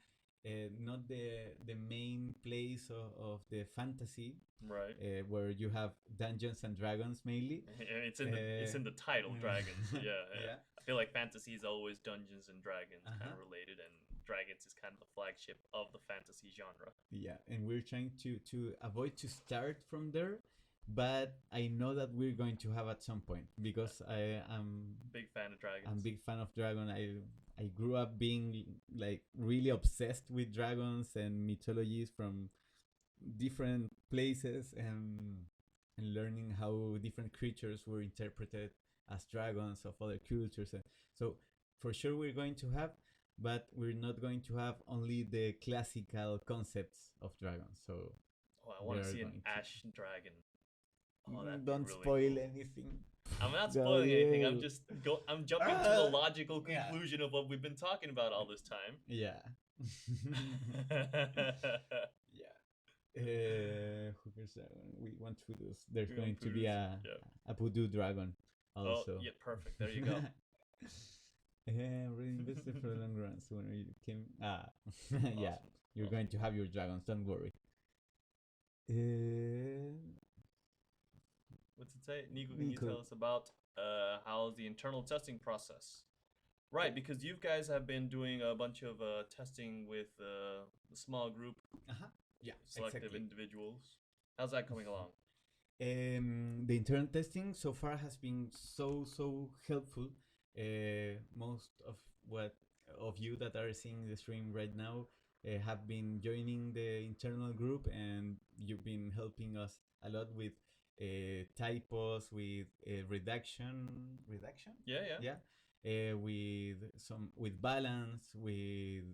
not the main place of the fantasy, Right. where you have Dungeons and Dragons mainly. It's in the title, dragons. So yeah, yeah. Yeah. I feel like fantasy is always Dungeons and Dragons kind Uh-huh. of related, and dragons is kind of the flagship of the fantasy genre. Yeah, and we're trying to avoid to start from there, but I know that we're going to have at some point, because Big fan of dragons. I'm big fan of dragon. I grew up being like really obsessed with dragons and mythologies from different places, and learning how different creatures were interpreted as dragons of other cultures. And so for sure we're going to have, but we're not going to have only the classical concepts of dragons. So Oh, I want to see an ash dragon. Oh, that'd be don't really spoil cool. anything. I'm not spoiling anything. I'm jumping to the logical Yeah. conclusion of what we've been talking about all this time. Yeah. Yeah. We want to do. There's We going want to be Poodoos, yeah. a voodoo dragon Oh, also. yeah, perfect. There you go. Really invested for the long run. So when you came, yeah, Awesome. you're going to have your dragons. Don't worry. What's it say? Nico, can you tell us about how's the internal testing process? Right, because you guys have been doing a bunch of testing with a small group, Uh-huh. Yeah, selective exactly. individuals. How's that coming along? The internal testing so far has been so helpful. Most of you that are seeing the stream right now have been joining the internal group, and you've been helping us a lot with typos, with redaction. Yeah, yeah. Yeah. With balance, with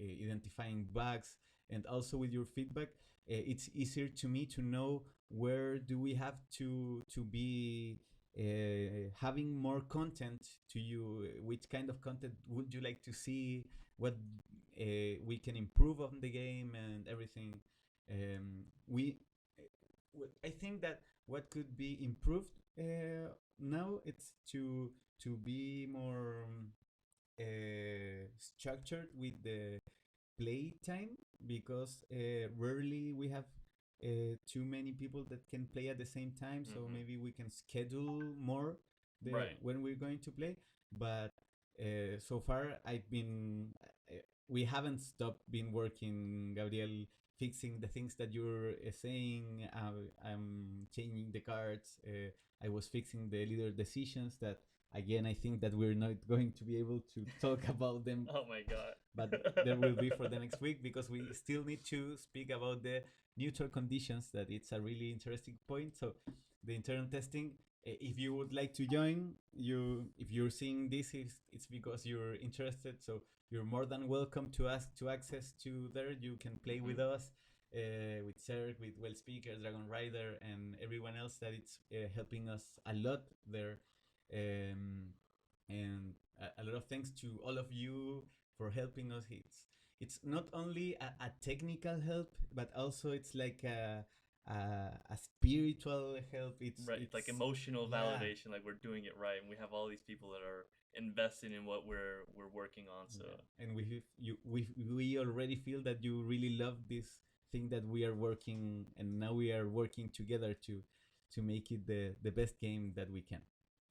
identifying bugs, and also with your feedback. It's easier to me to know where do we have to be having more content to you. Which kind of content would you like to see? What we can improve on the game and everything. We I think that what could be improved now, it's to be more structured with the play time, because rarely we have too many people that can play at the same time. So Mhm. maybe we can schedule more Right. when we're going to play. But so far, we haven't stopped been working, Gabriel, fixing the things that you're saying. I'm changing the cards. I was fixing the leader decisions that again I think that we're not going to be able to talk about them, Oh my god. but there will be for the next week because we still need to speak about the neutral conditions. That it's a really interesting point. So the internal testing. If you would like to join, if you're seeing this, it's because you're interested. So you're more than welcome to ask to access to there. You can play with us, with Serg, with Well Speaker, Dragon Rider, and everyone else that it's helping us a lot there. And a lot of thanks to all of you for helping us. It's not only a technical help, but also it's like a spiritual help. Right, It's like emotional yeah, validation, like we're doing it right, and we have all these people that are investing in what we're working on. So yeah. And we already feel that you really love this thing that we are working, and now we are working together to make it the best game that we can.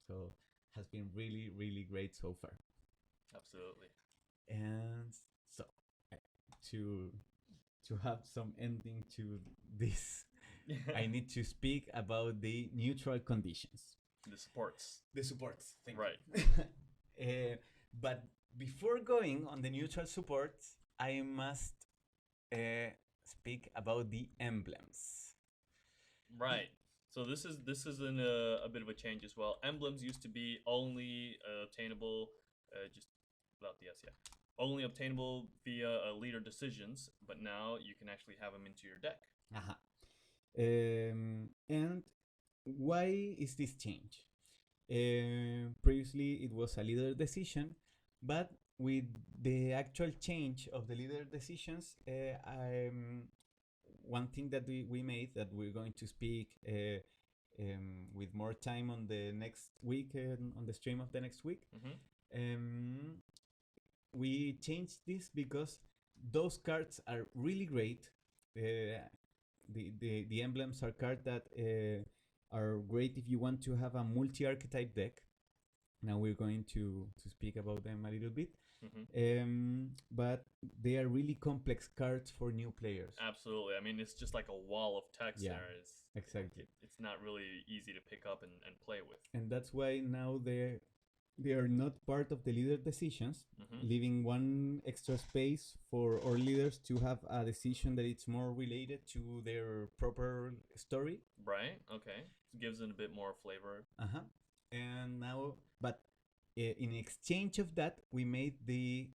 So has been really really great so far. absolutely. And so uh, to to have some ending to this, I need to speak about the neutral conditions. The supports. The supports. Thank Right. you. But before going on the neutral supports, I must speak about the emblems. Right. So this is a bit of a change as well. Emblems used to be only obtainable, just without the S, yeah, only obtainable via leader decisions. But now you can actually have them into your deck. Uh-huh. And why is this change? Previously, it was a leader decision, but with the actual change of the leader decisions, one thing that we made that we're going to speak with more time on the next week, on the stream of the next week. Mm-hmm. Um, we changed this because those cards are really great. The emblems are cards that are great if you want to have a multi archetype deck. Now we're going to speak about them a little bit. Mm-hmm. But they are really complex cards for new players. Absolutely. I mean, it's just like a wall of text Yeah, there. It's exactly. it's not really easy to pick up and play with. And that's why now they are not part of the leader decisions, Mm-hmm. leaving one extra space for our leaders to have a decision that it's more related to their proper story. Right. Okay. It gives it a bit more flavor. Uh-huh. And now, but in exchange of that, we made the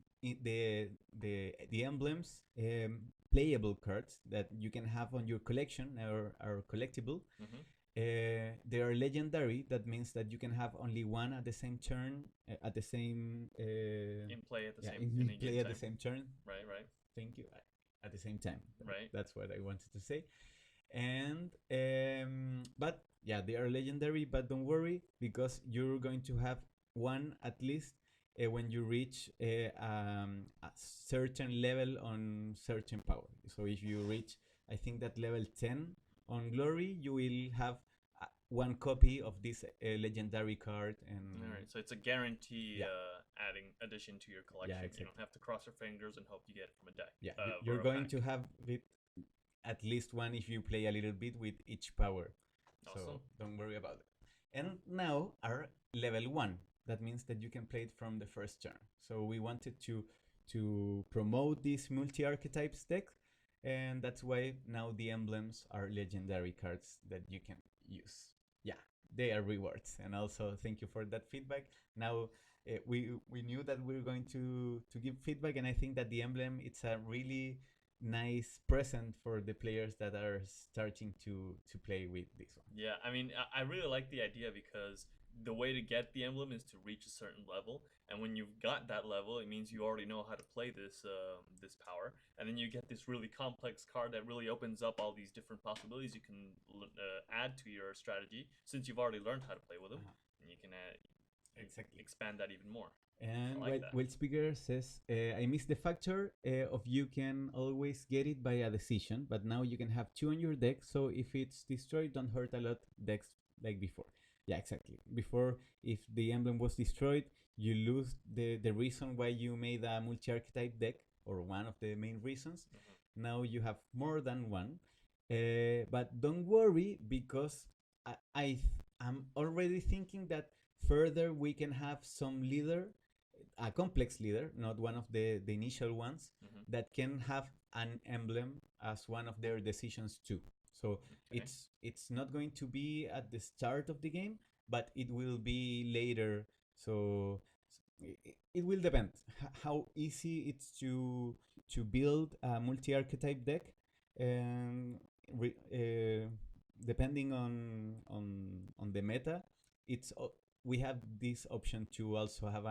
emblems playable cards that you can have on your collection or are collectible. Mm-hmm. They are legendary. That means that you can have only one at the same turn, at the same In play at the yeah, same in any play given at the time. same turn. Right. Right. Thank you. At the same time. Right. That's what I wanted to say. And but yeah, they are legendary. But don't worry because you're going to have one at least when you reach a certain level on certain power. So if you reach, I think that level 10 on glory, you will have one copy of this legendary card. And All right. So it's a guarantee yeah, adding addition to your yeah, collection. You exactly. don't have to cross your fingers and hope you get it from a deck. Yeah, Or you're a going pack. to have it at least one if you play a little bit with each power. So Awesome. don't worry about it. And now are level 1. That means that you can play it from the first turn. So we wanted to promote this multi-archetypes deck, and that's why now the emblems are legendary cards that you can use. Yeah, they are rewards. And also thank you for that feedback. Now we knew that we were going to give feedback, and I think that the emblem it's a really nice present for the players that are starting to play with this one. Yeah, I mean, I really like the idea because the way to get the emblem is to reach a certain level, and when you've got that level, it means you already know how to play this power, and then you get this really complex card that really opens up all these different possibilities you can add to your strategy since you've already learned how to play with them, Uh-huh. and you can Exactly. expand that even more. I And like that. Wild Speaker says, I miss the factor of you can always get it by a decision, but now you can have two on your deck, so if it's destroyed, don't hurt a lot decks like before. Yeah, exactly. Before, if the emblem was destroyed, you lose the reason why you made a multi archetype deck, or one of the main reasons. Now you have more than one. But don't worry, because I'm already thinking that further we can have some leader, a complex leader, not one of the initial ones, that can have an emblem as one of their decisions too. So Okay. it's not going to be at the start of the game, but it will be later. So it will depend how easy it's to build a multi archetype deck, and re, depending on the meta, it's we have this option to also have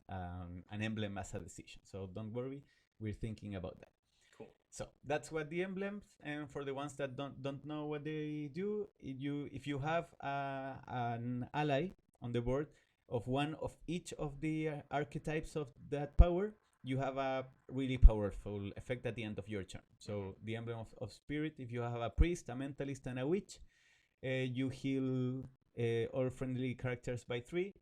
an emblem as a decision. So don't worry, we're thinking about that. Cool. So that's what the emblems. And for the ones that don't know what they do, if you have an ally on the board of one of each of the archetypes of that power, you have a really powerful effect at the end of your turn. So the emblem of spirit, if you have a priest, a mentalist, and a witch, you heal all friendly characters by 3.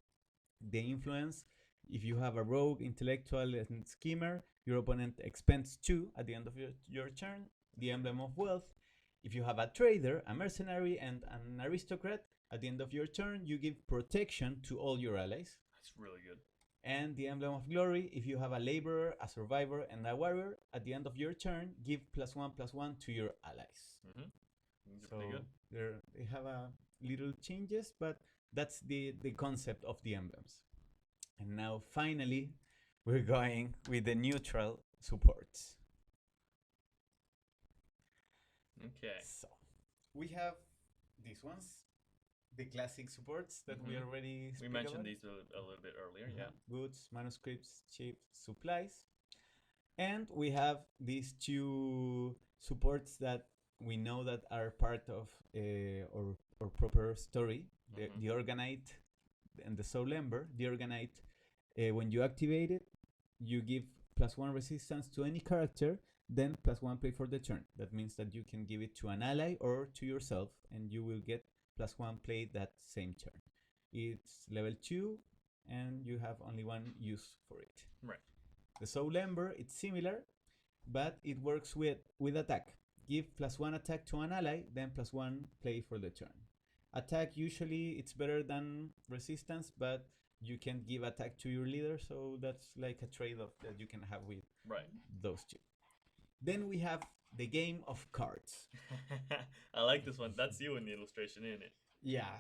The influence, if you have a rogue, intellectual, and schemer, your opponent expends 2 at the end of your turn. The emblem of wealth, if you have a trader, a mercenary, and an aristocrat, at the end of your turn, you give protection to all your allies. That's really good. And the emblem of glory, if you have a laborer, a survivor, and a warrior, at the end of your turn, give +1/+1 to your allies. These are So pretty good. they have a little changes, but that's the concept of the emblems. And now finally, we're going with the neutral supports. Okay. So we have these ones, the classic supports that we already We mentioned these a little bit earlier. Yeah. Goods, manuscripts, chips, supplies. And we have these two supports that we know that are part of our proper story. The Organite and the Soul Ember. The Organite, when you activate it, you give +1 resistance to any character, then +1 play for the turn. That means that you can give it to an ally or to yourself, and you will get +1 play that same turn. It's level 2, and you have only one use for it. Right. The Soul Ember, it's similar, but it works with attack. Give +1 attack to an ally, then +1 play for the turn. Attack, usually it's better than resistance, but you can give attack to your leader, so that's like a trade-off that you can have with those two. Then we have the game of cards. I like this one. That's you in the illustration, isn't it? Yeah.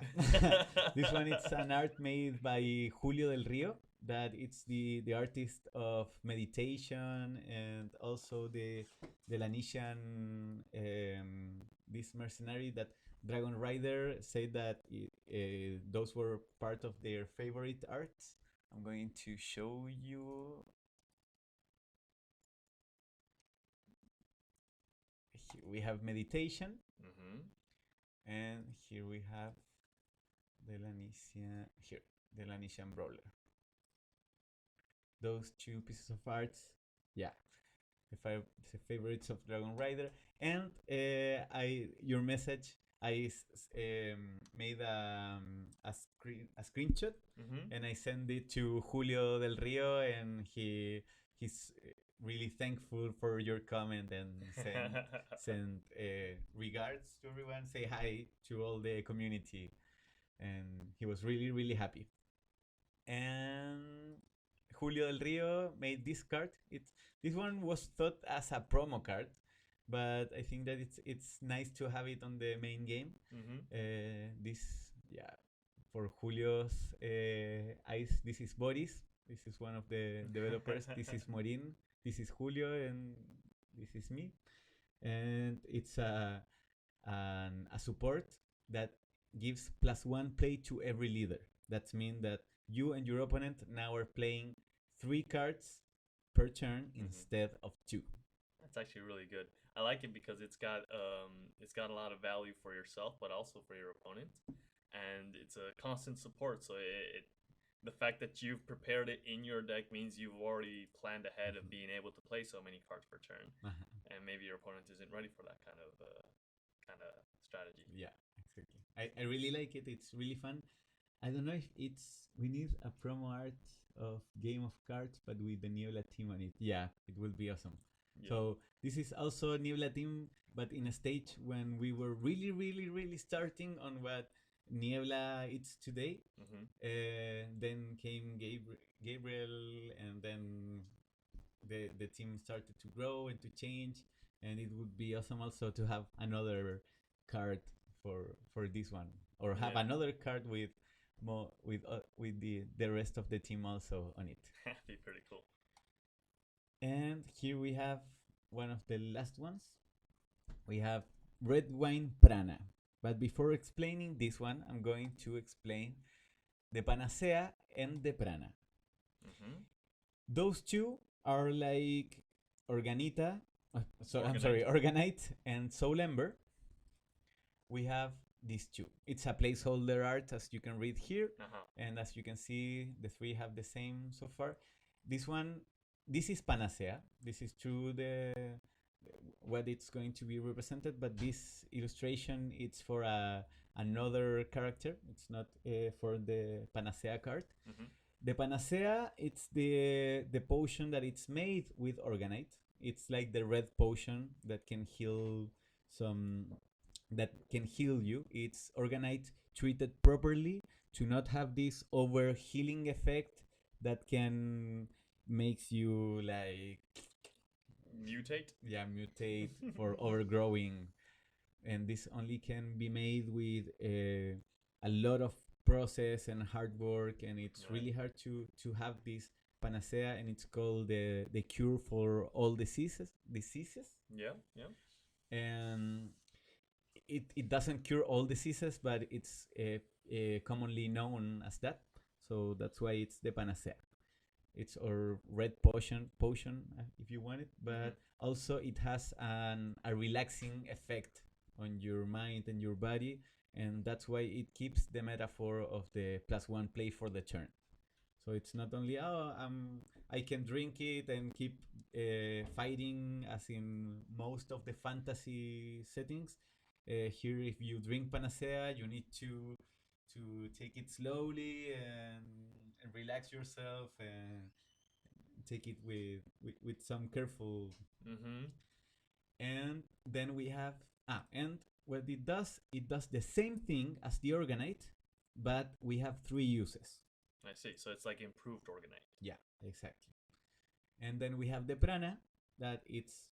This one, it's an art made by Julio del Rio, that it's the artist of meditation, and also the Lanisian, this mercenary that Dragon Rider said that those were part of their favorite arts. I'm going to show you. Here we have meditation, and here we have the Lanisian. Here, the Lanisian Brawler. Those two pieces of art, yeah, the favorites of Dragon Rider. And your message, I made a screenshot, and I sent it to Julio del Rio, and he's really thankful for your comment, and send regards to everyone, say hi to all the community, and he was really happy. And Julio del Rio made this card. This one was thought as a promo card, but I think that it's nice to have it on the main game. For Julio's eyes, this is Boris. This is one of the developers. This is Morin. This is Julio, and this is me. And it's a support that gives +1 play to every leader. That means that you and your opponent now are playing 3 cards per turn instead of 2. That's actually really good. I like it because it's got a lot of value for yourself, but also for your opponent, and it's a constant support. So it the fact that you've prepared it in your deck means you've already planned ahead of being able to play so many cards per turn, and maybe your opponent isn't ready for that kind of strategy. Yeah, exactly. I really like it. It's really fun. I don't know if it's we need a promo art of Game of Cards, but with the Niebla team on it. Yeah, it will be awesome. Yeah. So this is also Niebla team, but in a stage when we were really, really, really starting on what Niebla is today. Then came Gabriel, and then the team started to grow and to change, and it would be awesome also to have another card for this one, or have another card with more with the rest of the team also on it. That'd be pretty cool. And here we have one of the last ones. We have Red Wine Prana. But before explaining this one, I'm going to explain the Panacea and the Prana. Those two are like Organita. Organite and Soul Ember. We have these two. It's a placeholder art, as you can read here. And as you can see, the three have the same so far. This is Panacea. This is true what it's going to be represented, but this illustration it's for another character. It's not for the Panacea card. The Panacea, it's the potion that it's made with Organite. It's like the red potion that can heal you. It's Organite treated properly to not have this over healing effect that can makes you like mutate. Yeah, mutate for overgrowing, and this only can be made with a lot of process and hard work, and it's really hard to have this Panacea, and it's called the cure for all diseases. Yeah. And it doesn't cure all diseases, but it's commonly known as that. So that's why it's the Panacea. It's our red potion if you want it, but also it has a relaxing effect on your mind and your body, and that's why it keeps the metaphor of the +1 play for the turn. So it's not only I can drink it and keep fighting as in most of the fantasy settings. Here, if you drink Panacea, you need to take it slowly and relax yourself and take it with some careful. And then we have and what it does the same thing as the Organite, but we have 3 uses. I see. So it's like improved Organite. Yeah, exactly. And then we have the Prana, that it's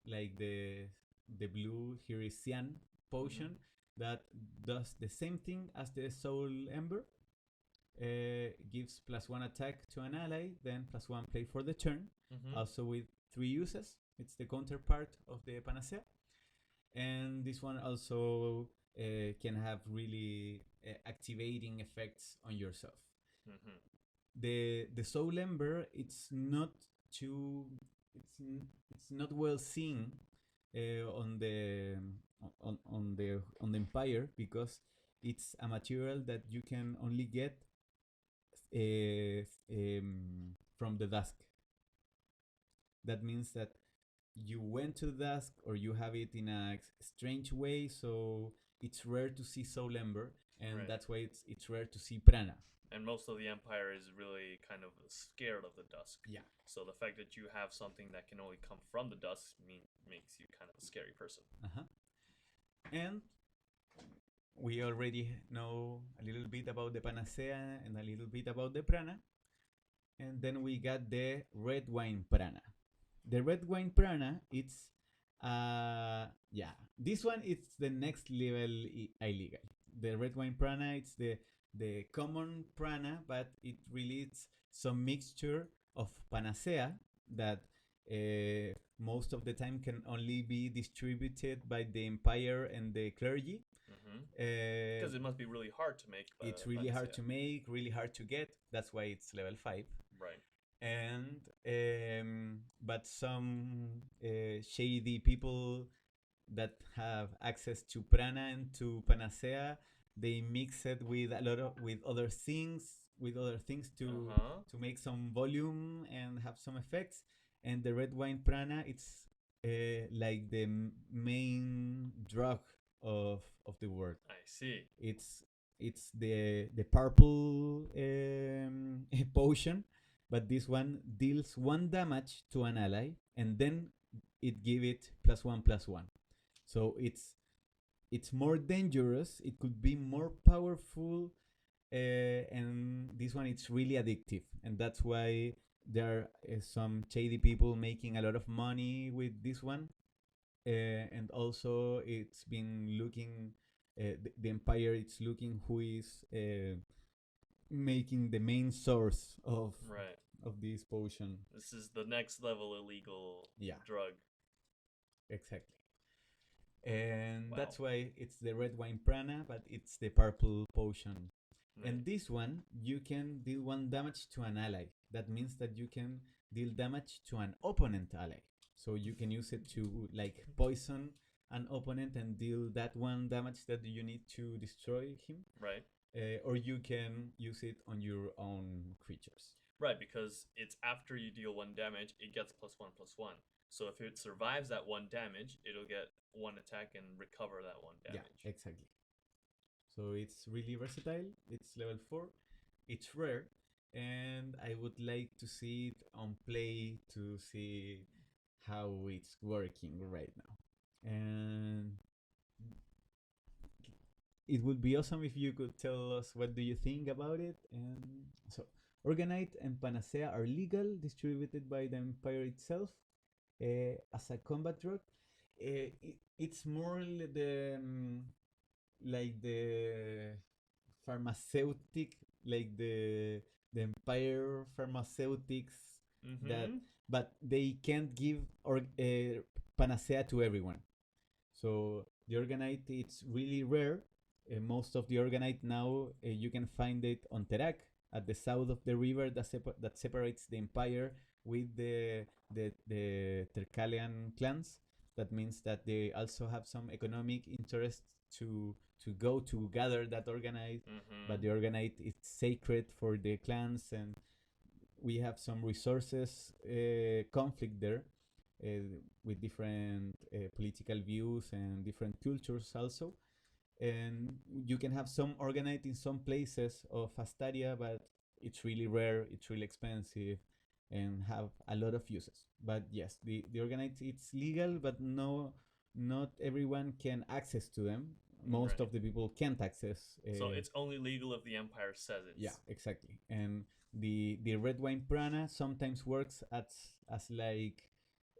like the blue here is cyan potion that does the same thing as the Soul Ember. Gives +1 attack to an ally, then +1 play for the turn. Also with 3 uses. It's the counterpart of the Panacea. And this one also can have really activating effects on yourself. The Soul Ember, it's not well seen on the Empire, because it's a material that you can only get from the dusk. That means that you went to the dusk, or you have it in a strange way, so it's rare to see Soul Ember, and that's why it's rare to see Prana. And most of the Empire is really kind of scared of the dusk. Yeah. So the fact that you have something that can only come from the dusk makes you kind of a scary person. And we already know a little bit about the Panacea and a little bit about the Prana. And then we got the Red Wine Prana. The Red Wine Prana, it's this one it's the next level illegal. The Red Wine Prana, it's the common Prana, but it really is some mixture of Panacea that most of the time can only be distributed by the Empire and the clergy. Because it must be really hard to make. It's really hard to make, really hard to get. That's why it's level 5. Right. And but some shady people that have access to Prana and to Panacea, they mix it with with other things, with other things Uh-huh. to make some volume and have some effects. And the red wine prana, it's like the main drug of the world. I see. It's the purple potion, but this one deals one damage to an ally, and then it give it +1/+1. So it's more dangerous. It could be more powerful, and this one it's really addictive, and that's why there are some shady people making a lot of money with this one. And also it's been looking, the empire it's looking who is making the main source Right. of this potion. This is the next level illegal Yeah, drug. exactly. And Wow. that's why it's the red wine prana, but it's the purple potion. And Nice. this one, you can deal one damage to an ally. That means that you can deal damage to an opponent ally. So you can use it to like poison an opponent and deal that one damage that you need to destroy him. Right. Or you can use it on your own creatures. Right, because it's after you deal one damage, it gets +1/+1. So if it survives that one damage, it'll get one attack and recover that one damage. Yeah, exactly. So it's really versatile. It's level 4. It's rare. And I would like to see it on play to see how it's working right now. And it would be awesome if you could tell us what do you think about it. And so Organite and Panacea are legal, distributed by the Empire itself as a combat drug. It's more like the pharmaceutic, like the Empire pharmaceutics that, Mm-hmm. but they can't give or panacea to everyone. So the organite it's really rare. Most of the organite now you can find it on Terak at the south of the river that separates the empire with the Terkalian clans. That means that they also have some economic interest to go to gather that organite, but Mm-hmm. the organite is sacred for the clans, and we have some resources conflict there uh, with different political views and different cultures also. And you can have some organite in some places of Astaria, but it's really rare, it's really expensive, and have a lot of uses. But yes, the organite it's legal, but no, not everyone can access to them. Most Right. of the people can't access. So it's only legal if the Empire says Yeah, it's. exactly. And the red wine prana sometimes works as like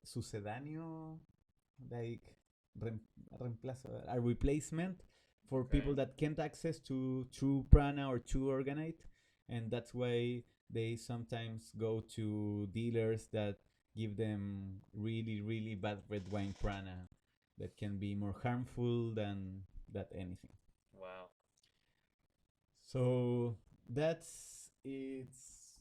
sucedáneo, like rem, a replacement for people Okay. that can't access to true prana or true organite, and that's why they sometimes go to dealers that give them really bad red wine prana that can be more harmful than that anything. Wow. So that's it's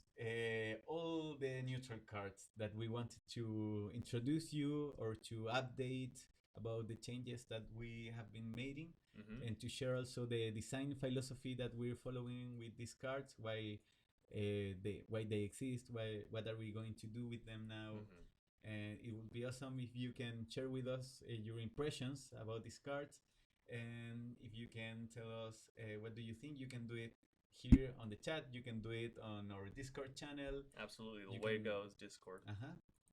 all the neutral cards that we wanted to introduce you or to update about the changes that we have been making, Mm-hmm. and to share also the design philosophy that we're following with these cards, why they exist, why what are we going to do with them now. Mm-hmm. And it would be awesome if you can share with us your impressions about these cards, and if you can tell us what do you think. You can do it here on the chat, you can do it on our Discord channel. Absolutely. You The way can goes Discord, uh-huh.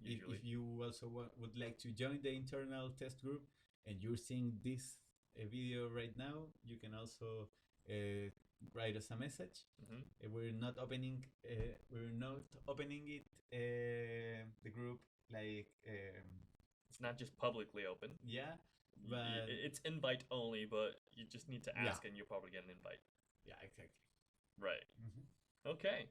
usually. If you also would like to join the internal test group and you're seeing this video right now, you can also uh, write us a message. Mm-hmm. We're not opening it, the group, like It's not just publicly open. yeah, but It's invite only, but you just need to yeah, ask and you'll probably get an invite. yeah, exactly. Right. Mm-hmm. Okay.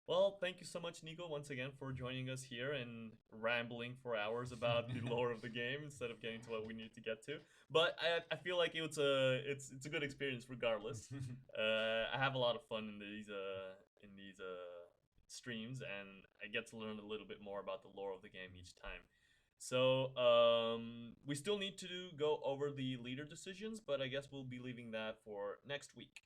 Well, thank you so much, Nico, once again for joining us here and rambling for hours about the lore of the game instead of getting to what we need to get to. But I feel like it's a good experience regardless. I have a lot of fun in these streams, and I get to learn a little bit more about the lore of the game each time. So we still need to go over the leader decisions, but I guess we'll be leaving that for next week.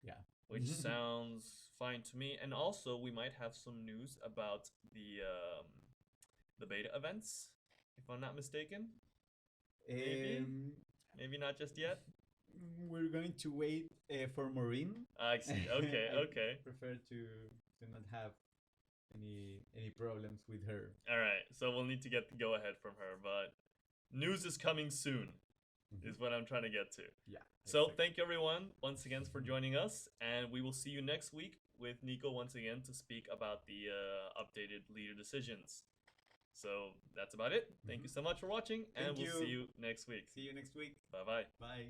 Yeah. which sounds fine to me. And also, we might have some news about the beta events, if I'm not mistaken. Maybe, maybe not just yet. We're going to wait for Maureen. I see. Okay, I okay. prefer to not have any problems with her. All right. So we'll need to get the go ahead from her, but news is coming soon. Is what I'm trying to get to. Yeah. So exactly. thank you everyone once again for joining us, and we will see you next week with Nico once again to speak about the updated leader decisions. So that's about it. Thank you so much for watching, and Thank we'll you. see you next week. See you next week. Bye bye. Bye.